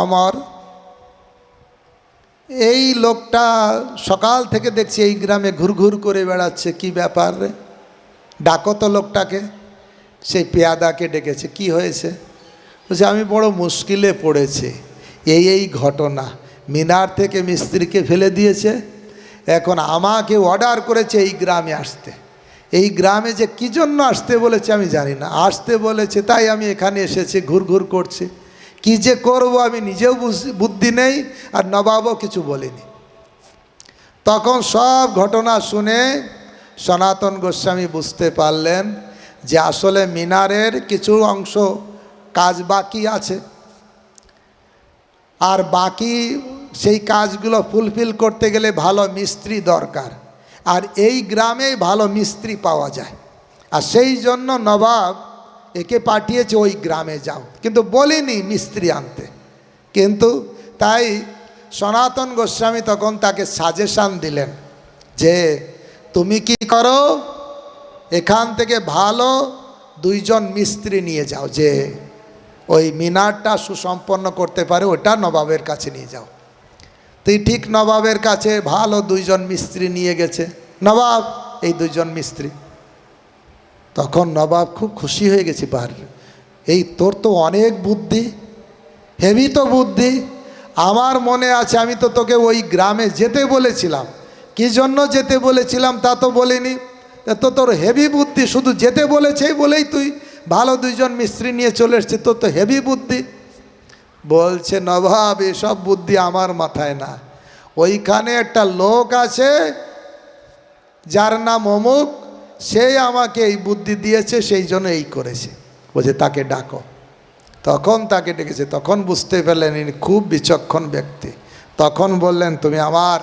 অমর, এই লোকটা সকাল থেকে দেখছি এই গ্রামে ঘুরঘুর করে বেড়াচ্ছে, কি ব্যাপার রে? ডাকো তো লোকটাকে। সেই পেয়াদাকে ডেকেছে। কি হয়েছে? বলছে, আমি বড় মুশকিলে পড়েছি, এই ঘটনা। মিনার থেকে মিস্ত্রিকে ফেলে দিয়েছে, এখন আমাকে অর্ডার করেছে এই গ্রামে আসতে। এই গ্রামে যে কী জন্য আসতে বলেছে আমি জানি না, আসতে বলেছে তাই আমি এখানে এসেছি, ঘুরঘুর করছি। কি যে করব আমি নিজেও বুদ্ধি নেই, আর নবাবও কিছু বলিনি। তখন সব ঘটনা শুনে সনাতন গোস্বামী বুঝতে পারলেন যে আসলে মিনারের কিছু অংশ কাজ বাকি আছে, আর বাকি সেই কাজগুলো ফুলফিল করতে গেলে ভালো মিস্ত্রি দরকার, আর এই গ্রামেই ভালো মিস্ত্রি পাওয়া যায়। আর সেই জন্য নবাব একে পাঠিয়েছে ওই গ্রামে যাও, কিন্তু বলিনি মিস্ত্রি আনতে। কিন্তু তাই সনাতন গোস্বামী তখন তাকে সাজেশান দিলেন যে তুমি কি করো, এখান থেকে ভালো দুইজন মিস্ত্রি নিয়ে যাও, যে ওই মিনারটা সুসম্পন্ন করতে পারে, ওটা নবাবের কাছে নিয়ে যাও। তুই ঠিক নবাবের কাছে ভালো দুইজন মিস্ত্রি নিয়ে গেছে নবাব, এই দুইজন মিস্ত্রি। তখন নবাব খুব খুশি হয়ে গেছে, পার এই তোর তো অনেক বুদ্ধি, হেভি তো বুদ্ধি। আমার মনে আছে আমি তো তোকে ওই গ্রামে যেতে বলেছিলাম, কি জন্য যেতে বলেছিলাম তা তো বলিনি। তো তোর হেভি বুদ্ধি, শুধু যেতে বলেছে বলেই তুই ভালো দুইজন মিস্ত্রি নিয়ে চলে এসছে, তোর তো হেভি বুদ্ধি। বলছে, নবাব এসব বুদ্ধি আমার মাথায় না, ওইখানে একটা লোক আছে যার নাম অমুক, সে আমাকে এই বুদ্ধি দিয়েছে, সেই জন্য এই করেছে। বলছে তাকে ডাকো। তখন তাকে ডেকেছে। তখন বুঝতে পারলেন ইনি খুব বিচক্ষণ ব্যক্তি। তখন বললেন, তুমি আমার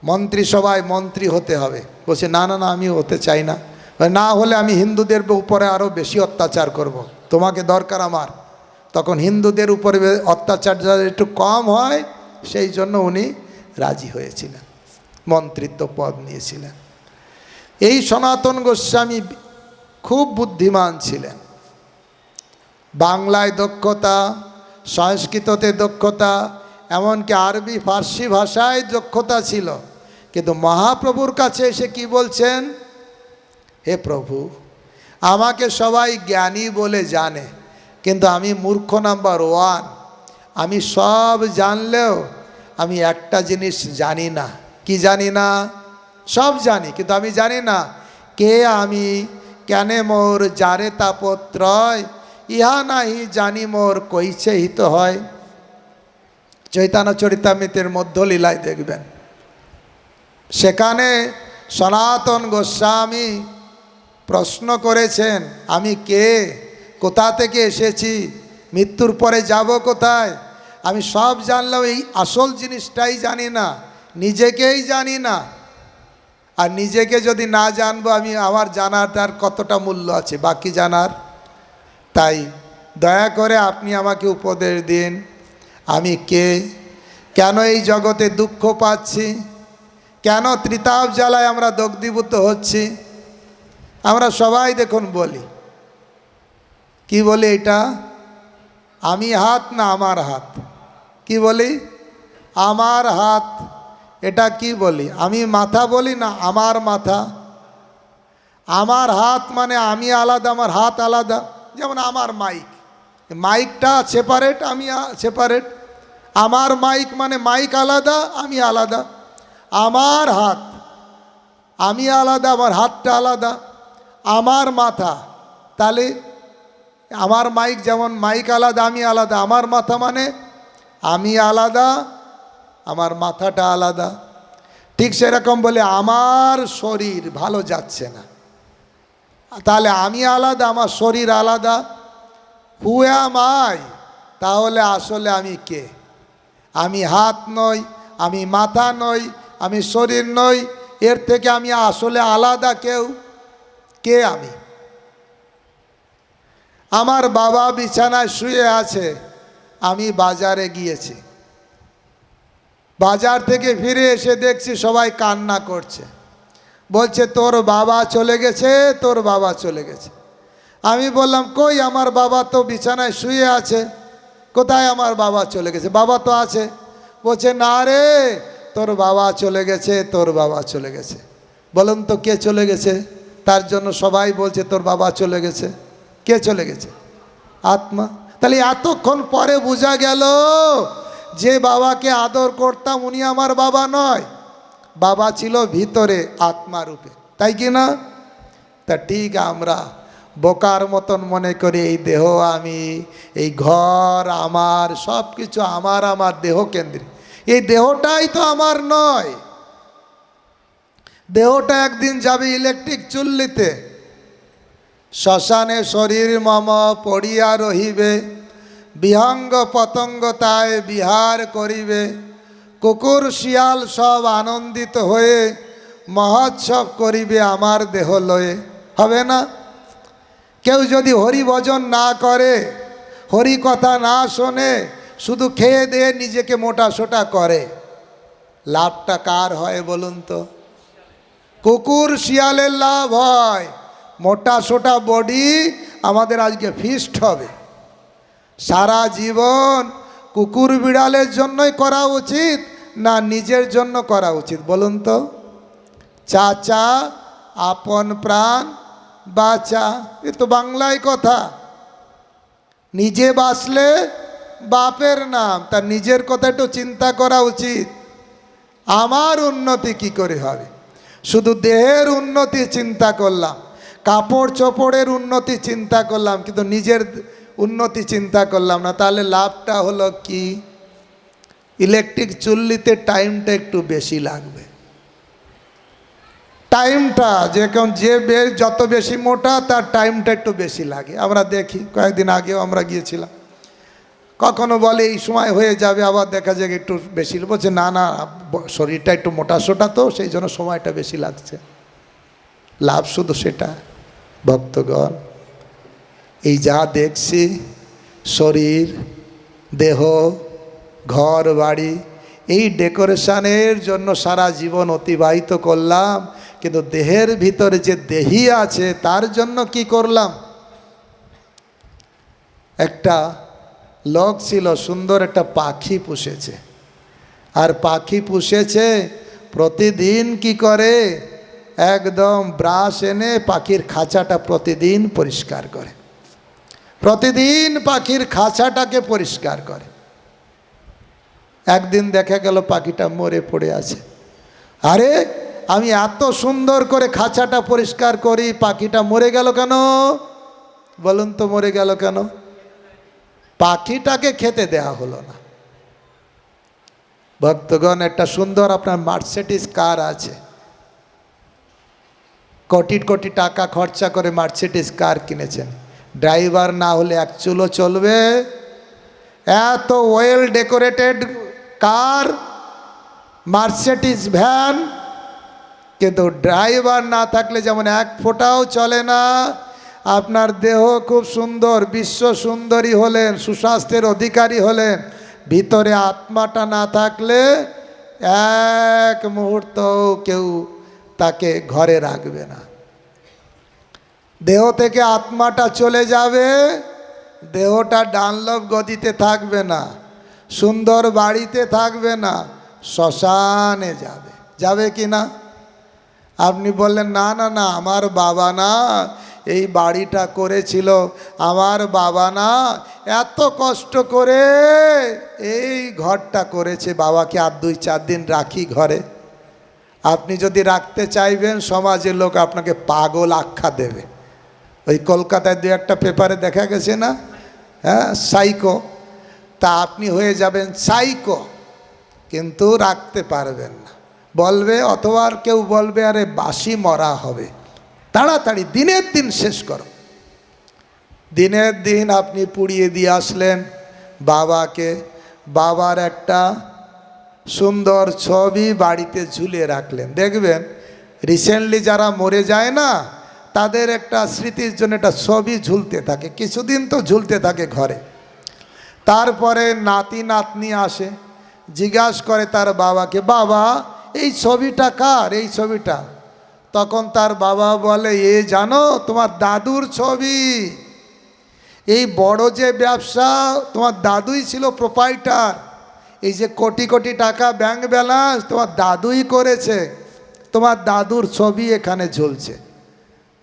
মন্ত্রিসভায় মন্ত্রী হতে হবে। বলছে, না না না, আমি হতে চাই না, না হলে আমি হিন্দুদের উপরে আরও বেশি অত্যাচার করব, তোমাকে দরকার আমার। তখন হিন্দুদের উপরে অত্যাচার যাতে একটু কম হয়, সেই জন্য উনি রাজি হয়েছিলেন, মন্ত্রিত্ব পদ নিয়েছিলেন। এই সনাতন গোস্বামী খুব বুদ্ধিমান ছিলেন, বাংলায় দক্ষতা, সংস্কৃততে দক্ষতা, এমনকি আরবি ফার্সি ভাষায় দক্ষতা ছিল। কিন্তু মহাপ্রভুর কাছে এসে কি বলছেন, হে প্রভু, আমাকে সবাই জ্ঞানী বলে জানে, কিন্তু আমি মূর্খ নাম্বার 1। আমি সব জানলেও আমি একটা জিনিস জানি না। কি জানি না? সব জানি, কিন্তু আমি জানি না কে আমি, কেন মোর যারে তাপত্রয়, ইহা নাহি জানি মোর কইছে হিত হয়। চৈতন্য চরিতামৃতের মধ্য লীলায় দেখবেন, সেখানে সনাতন গোস্বামী প্রশ্ন করেছেন, আমি কে, কোথা থেকে এসেছি, মৃত্যুর পরে যাব কোথায়। আমি সব জানলেও এই আসল জিনিসটাই জানি না, নিজেকেই জানি না। আর নিজেকে যদি না জানবো আমি, আমার জানার তার কতটা মূল্য আছে বাকি জানার। তাই দয়া করে আপনি আমাকে উপদেশ দিন, আমি কে, কেন এই জগতে দুঃখ পাচ্ছি, কেন ত্রিতাপ জ্বালায় আমরা দগ্ধীভূত হচ্ছি। আমরা সবাই দেখুন বলি, কি বলি, এটা আমি হাত না আমার হাত? কি বলি? আমার হাত। এটা কি বলি? আমি মাথা বলি না আমার মাথা? আমার হাত মানে আমি আলাদা, আমার হাত আলাদা। যেমন আমার মাইক, মাইকটা সেপারেট, আমি সেপারেট। আমার মাইক মানে মাইক আলাদা, আমি আলাদা। আমার হাত, আমি আলাদা, আমার হাতটা আলাদা। আমার মাথা, তাহলে আমার মাইক যেমন মাইক আলাদা, আমি আলাদা। আমার মাথা মানে আমি আলাদা, আমার মাথাটা আলাদা। ঠিক সেরকম বলে আমার শরীর ভালো যাচ্ছে না, তাহলে আমি আলাদা, আমার শরীর আলাদা। হু অ্যাম আই? তাহলে আসলে আমি কে? আমি হাত নই, আমি মাথা নই, আমি শরীর নই। এর থেকে আমি আসলে আলাদা কেউ? কে আমি? আমার বাবা বিছানায় শুয়ে আছে, আমি বাজারে গিয়েছি, বাজার থেকে ফিরে এসে দেখছি সবাই কান্না করছে, বলছে তোর বাবা চলে গেছে, তোর বাবা চলে গেছে। আমি বললাম কই, আমার বাবা তো বিছানায় শুয়ে আছে, কোথায় আমার বাবা চলে গেছে? বাবা তো আছে। বলছে না রে, তোর বাবা চলে গেছে, তোর বাবা চলে গেছে। বলুন তো কে চলে গেছে? তার জন্য সবাই বলছে তোর বাবা চলে গেছে। কে চলে গেছে? আত্মা। তাহলে এতক্ষণ পরে বোঝা গেল যে বাবাকে আদর করতাম উনি আমার বাবা নয়, বাবা ছিল ভিতরে আত্মা রূপে, তাই কি না? তা ঠিক আমরা বোকার মতন মনে করি এই দেহ আমি, এই ঘর আমার, সব কিছু আমার, আমার দেহ কেন্দ্রিক। এই দেহটাই তো আমার নয়। দেহটা একদিন যাবে ইলেকট্রিক চুল্লিতে। শ্মশানে শরীর মম পড়িয়া রহিবে, বিহঙ্গ পতঙ্গ তাই বিহার করিবে। কুকুর শিয়াল সব আনন্দিত হয়ে মহোৎসব করিবে আমার দেহ লয়ে। হবে না? কেউ যদি হরি ভজন না করে, হরি কথা না শোনে, শুধু খেয়ে দিয়ে নিজেকে মোটা সোটা করে, লাভটা কার হয় বলুন তো? কুকুর শিয়ালের লাভ হয়, মোটা সোটা বডি আমাদের আজকে ফিস্ট হবে। সারা জীবন কুকুর বিড়ালের জন্যই করা উচিত না নিজের জন্য করা উচিত বলুন তো? চাচা আপন প্রাণ বাঁচা, এ তো বাংলায় কথা। নিজে বাঁচলে বাপের নাম, তার নিজের কথা একটু চিন্তা করা উচিত। আমার উন্নতি কি করে হবে? শুধু দেহের উন্নতি চিন্তা করলাম, কাপড় চোপড়ের উন্নতি চিন্তা করলাম, কিন্তু নিজের উন্নতি চিন্তা করলাম না, তাহলে লাভটা হলো কি? ইলেকট্রিক চুল্লিতে টাইমটা একটু বেশি লাগবে। টাইমটা যেরকম যে যত বেশি মোটা তার টাইমটা একটু বেশি লাগে। আমরা দেখি, কয়েকদিন আগেও আমরা গিয়েছিলাম, কখনো বলে এই সময় হয়ে যাবে, আবার দেখা যায় একটু বেশি, বলছে না না শরীরটা একটু মোটা সোটা তো সেই জন্য সময়টা বেশি লাগছে। লাভ শুধু সেটা। ভক্তগণ, এই যা দেখছি, শরীর দেহ ঘর বাড়ি, এই ডেকোরেশনের জন্য সারা জীবন অতিবাহিত করলাম, কিন্তু দেহের ভিতরে যে দেহি আছে তার জন্য কি করলাম? একটা লোক ছিল, সুন্দর একটা পাখি পুষেছে, আর পাখি পুষেছে প্রতিদিন কি করে, একদম ব্রাশ এনে পাখির খাঁচাটা প্রতিদিন পরিষ্কার করে, প্রতিদিন পাখির খাঁচাটাকে পরিষ্কার করে। একদিন দেখা গেল পাখিটা মরে পড়ে আছে। আরে আমি এত সুন্দর করে খাঁচাটা পরিষ্কার করি, পাখিটা মরে গেল কেন বলুন তো? মরে গেল কেন? পাখিটাকে খেতে দেয়া হলো না। ভক্তগণ, একটা সুন্দর আপনার মার্সিডিজ কার আছে, কোটি কোটি টাকা খরচা করে মার্সিডিজ কার কিনেছেন, ড্রাইভার না হলে এক চুলো চলবে? এত ওয়েল ডেকোরেটেড কার, মার্সিডিজ ভ্যান, কিন্তু ড্রাইভার না থাকলে যেমন এক ফোঁটাও চলে না। আপনার দেহ খুব সুন্দর, বিশ্ব সুন্দরী হলেন, সুস্বাস্থ্যের অধিকারী হলেন, ভিতরে আত্মাটা না থাকলে এক মুহূর্তও কেউ তাকে ঘরে রাখবে না। দেহ থেকে আত্মাটা চলে যাবে, দেহটা ডানলভ গদিতে থাকবে না, সুন্দর বাড়িতে থাকবে না, শ্মশানে যাবে। যাবে কি না? আপনি বললেন না না না, আমার বাবা না এই বাড়িটা করেছিল, আমার বাবা না এত কষ্ট করে এই ঘরটা করেছে, বাবাকে আর 2-4 দিন রাখি ঘরে। আপনি যদি রাখতে চাইবেন, সমাজের লোক আপনাকে পাগল আখ্যা দেবে। ওই কলকাতায় 2-1টা পেপারে দেখা গেছে না, হ্যাঁ, সাইকো। তা আপনি হয়ে যাবেন সাইকো, কিন্তু রাখতে পারবেন না। বলবে, অথবা কেউ বলবে আরে বাসি মরা হবে, তাড়াতাড়ি দিনের দিন শেষ করো। দিনের দিন আপনি পুড়িয়ে দিয়ে আসলেন বাবাকে, বাবার একটা সুন্দর ছবি বাড়িতে ঝুলিয়ে রাখলেন। দেখবেন রিসেন্টলি যারা মরে যায় না, তাদের একটা স্মৃতির জন্য একটা ছবি ঝুলতে থাকে, কিছুদিন তো ঝুলতে থাকে ঘরে। তারপরে নাতি নাতনি আসে, জিজ্ঞাসা করে তার বাবাকে, বাবা এই ছবিটা কার, এই ছবিটা? তখন তার বাবা বলে, এ জানো, তোমার দাদুর ছবি। এই বড় যে ব্যবসা, তোমার দাদুই ছিল প্রোপাইটার। এই যে কোটি কোটি টাকা ব্যাংক ব্যালেন্স, তোমার দাদুই করেছে, তোমার দাদুর ছবি এখানে ঝুলছে।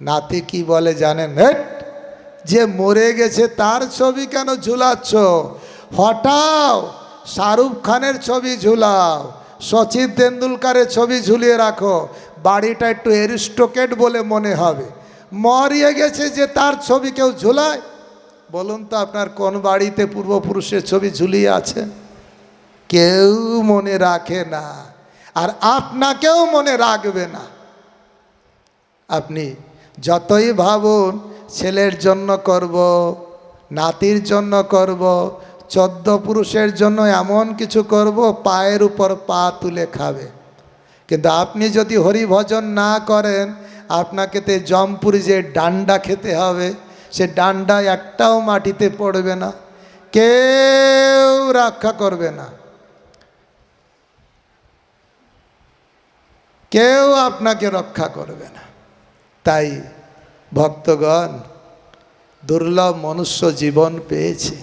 নাতি কি বলে জানেন? হেট, যে মরে গেছে তার ছবি কেন ঝুলাচ্ছ? হটাও, শাহরুখ খানের ছবি ঝুলাও, সচিন তেন্ডুলকারের ছবি ঝুলিয়ে রাখো, বাড়িটা একটু অ্যারিস্টোক্রেট বলে মনে হবে। মরিয়ে গেছে যে তার ছবি কেউ ঝুলায়? বলুন তো, আপনার কোন বাড়িতে পূর্বপুরুষের ছবি ঝুলিয়ে আছে? কেউ মনে রাখে না, আর আপনাকেও মনে রাখবে না। আপনি যতই ভাবুন ছেলের জন্য করব, নাতির জন্য করব, 14 পুরুষের জন্য এমন কিছু করব, পায়ের উপর পা তুলে খাবে। কিন্তু আপনি যদি হরিভজন না করেন, আপনাকে তো জমপুরি যে ডান্ডা খেতে হবে, সে ডান্ডা একটাও মাটিতে পড়বে না, কেউ রক্ষা করবে না, কেউ আপনাকে রক্ষা করবে না। তাই ভক্তগণ, দুর্লভ মনুষ্য জীবন পেয়েছে।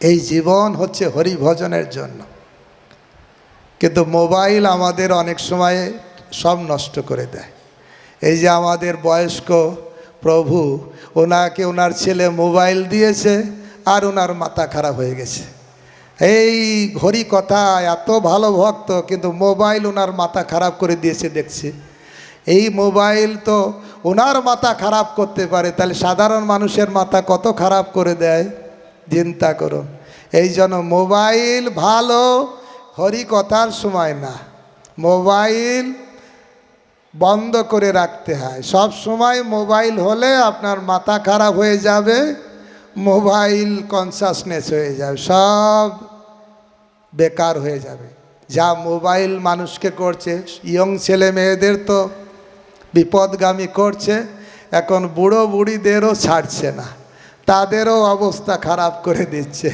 এই জীবন হচ্ছে হরিভজনের জন্য। কিন্তু মোবাইল আমাদের অনেক সময় সব নষ্ট করে দেয়। এই যে আমাদের বয়স্ক প্রভু, ওনাকে ওনার ছেলে মোবাইল দিয়েছে, আর ওনার মাথা খারাপ হয়ে গেছে। এই হরি কথা, এত ভালো ভক্ত, কিন্তু মোবাইল ওনার মাথা খারাপ করে দিয়েছে দেখছি। এই মোবাইল তো ওনার মাথা খারাপ করতে পারে, তাহলে সাধারণ মানুষের মাথা কত খারাপ করে দেয়, চিন্তা করুন। এই জন্য মোবাইল ভালো, হরি কথার সময় না। মোবাইল বন্ধ করে রাখতে হয়। সব সময় মোবাইল হলে আপনার মাথা খারাপ হয়ে যাবে, মোবাইল কনসাসনেস হয়ে যাবে, সব বেকার হয়ে যাবে। যা মোবাইল মানুষকে করছে, ইয়ং ছেলে মেয়েদের তো বিপদগামী করছে, এখন বুড়ো বুড়িদেরও ছাড়ছে না, তাদেরও অবস্থা খারাপ করে দিচ্ছে।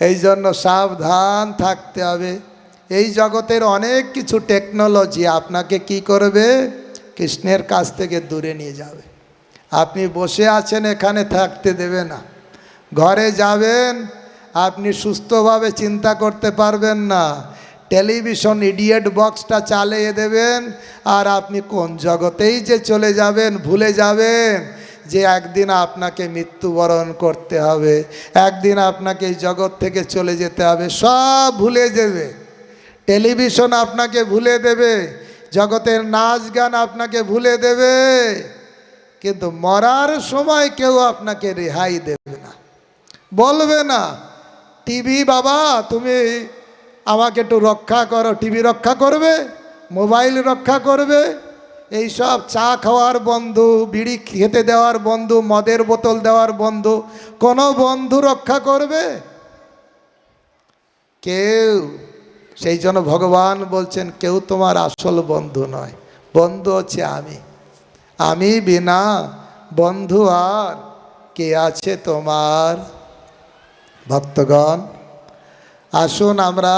এই জন্য সাবধান থাকতে হবে। এই জগতের অনেক কিছু টেকনোলজি আপনাকে কি করবে, কৃষ্ণের কাছ থেকে দূরে নিয়ে যাবে। আপনি বসে আছেন, এখানে থাকতে দেবে না। ঘরে যাবেন, আপনি সুস্থভাবে চিন্তা করতে পারবেন না, টেলিভিশন ইডিয়েট বক্সটা চালিয়ে দেবেন, আর আপনি কোন জগতেই যে চলে যাবেন, ভুলে যাবেন যে একদিন আপনাকে মৃত্যুবরণ করতে হবে, একদিন আপনাকে এই জগৎ থেকে চলে যেতে হবে। সব ভুলে যাবে, টেলিভিশন আপনাকে ভুলে দেবে, জগতের নাচ গান আপনাকে ভুলে দেবে, কিন্তু মরার সময় কেউ আপনাকে রেহাই দেবে না। বলবে না, টিভি বাবা তুমি আমাকে একটু রক্ষা করো। টিভি রক্ষা করবে? মোবাইল রক্ষা করবে? এই সব চা খাওয়ার বন্ধু, বিড়ি খেতে দেওয়ার বন্ধু, মদের বোতল দেওয়ার বন্ধু, কোনো বন্ধু রক্ষা করবে? কেউ। সেই জন্য ভগবান বলছেন, কেউ তোমার আসল বন্ধু নয়, বন্ধু হচ্ছে আমি। আমি বিনা বন্ধু আর কে আছে তোমার? ভক্তগণ, আসুন আমরা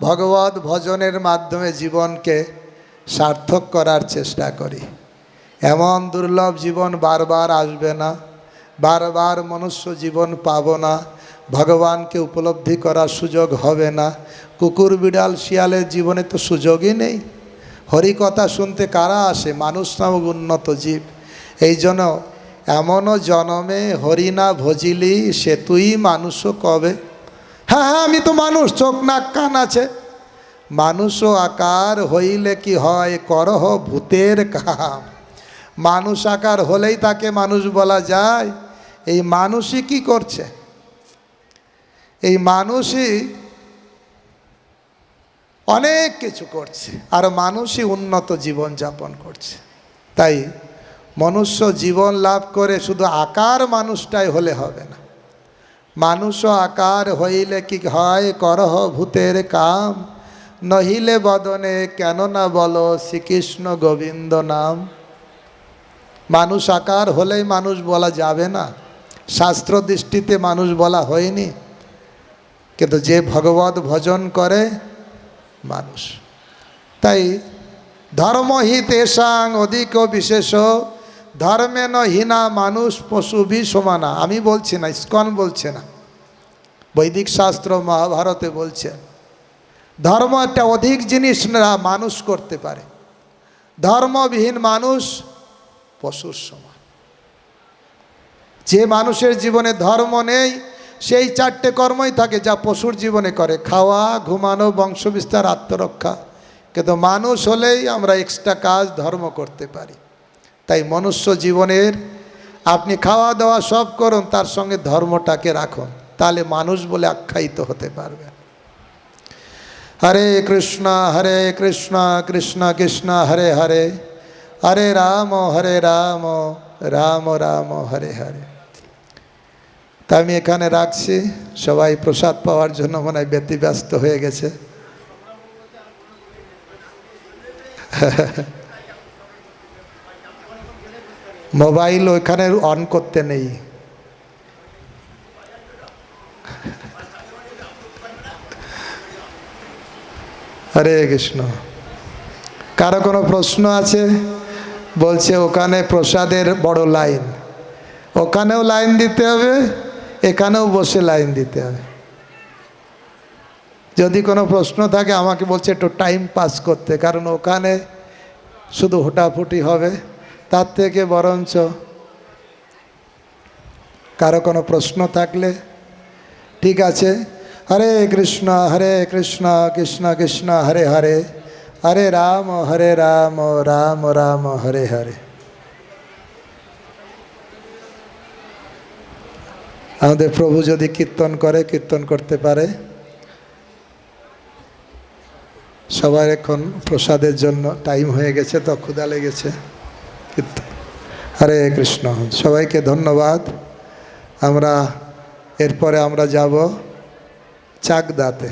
ভগবত ভজনের মাধ্যমে জীবনকে সার্থক করার চেষ্টা করি। এমন দুর্লভ জীবন বারবার আসবে না। বারবার মনুষ্য জীবন পাবো না, ভগবানকে উপলব্ধি করার সুযোগ হবে না। কুকুর বিড়াল শিয়ালের জীবনে তো সুযোগই নেই। হরিকথা শুনতে কারা আসে? মানুষ নামক উন্নত জীব। এই জন্য এমনও জনমে হরি না ভজিলি সে তুই মানুষও কবে। হ্যাঁ হ্যাঁ, আমি তো মানুষ, চোখ নাক কান আছে। মানুষও আকার হইলে কি হয়, করহ ভূতের কাম। মানুষ আকার হলেই তাকে মানুষ বলা যায়? এই মানুষই কি করছে? এই মানুষই অনেক কিছু করছে, আর মানুষই উন্নত জীবন যাপন করছে। তাই মনুষ্য জীবন লাভ করে শুধু আকার মানুষটাই হলে হবে না। মানুষও আকার হইলে কি হয়, করহ ভূতের কাম। নহিলে বদনে কেন না বলো শ্রীকৃষ্ণ গোবিন্দ নাম। মানুষ আকার হলেই মানুষ বলা যাবে না, শাস্ত্র দৃষ্টিতে মানুষ বলা হয়নি। কিন্তু যে ভগবত ভজন করে মানুষ। তাই ধর্মহিত এসাং অধিক বিশেষ, ধর্মে ন হীনা মানুষ পশু ভি সমানা। আমি বলছি না, ইস্কন বলছে না, বৈদিক শাস্ত্র মহাভারতে বলছে ধর্ম একটা অধিক জিনিস না মানুষ করতে পারে। ধর্মবিহীন মানুষ পশুর সমান। যে মানুষের জীবনে ধর্ম নেই সেই চারটে কর্মই থাকে যা পশুর জীবনে করে: খাওয়া, ঘুমানো, বংশবিস্তার, আত্মরক্ষা। কিন্তু মানুষ হলেই আমরা এক্সট্রা কাজ ধর্ম করতে পারি। তাই মনুষ্য জীবনের আপনি খাওয়া দাওয়া সব করুন, তার সঙ্গে ধর্মটাকে রাখুন, তাহলে মানুষ বলে আখ্যায়িত হতে পারবে। হরে কৃষ্ণ কৃষ্ণ কৃষ্ণ হরে হরে, হরে রাম রাম রাম হরে হরে। তা আমি এখানে রাখছি। সবাই প্রসাদ পাওয়ার জন্য মনে হয় ব্যতিব্যস্ত হয়ে গেছে। মোবাইল ওইখানে অন করতে নেই। হরে কৃষ্ণ। কারো কোনো প্রশ্ন আছে? বলছে ওখানে প্রসাদের বড় লাইন, ওখানেও লাইন দিতে হবে, এখানেও বসে লাইন দিতে হবে। যদি কোনো প্রশ্ন থাকে আমাকে বলছে একটু টাইম পাস করতে, কারণ ওখানে শুধু হোটাফুটি হবে, তার থেকে বরঞ্চ কারো কোনো প্রশ্ন থাকলে ঠিক আছে। হরে কৃষ্ণ কৃষ্ণ কৃষ্ণ হরে হরে, হরে রাম রাম রাম হরে হরে। আমাদের প্রভু যদি কীর্তন করে, কীর্তন করতে পারে। সবার এখন প্রসাদের জন্য টাইম হয়ে গেছে, তো ক্ষুধা লেগেছে। কীর্তন। হরে কৃষ্ণ। সবাইকে ধন্যবাদ। এরপরে আমরা যাব চাকদাতে।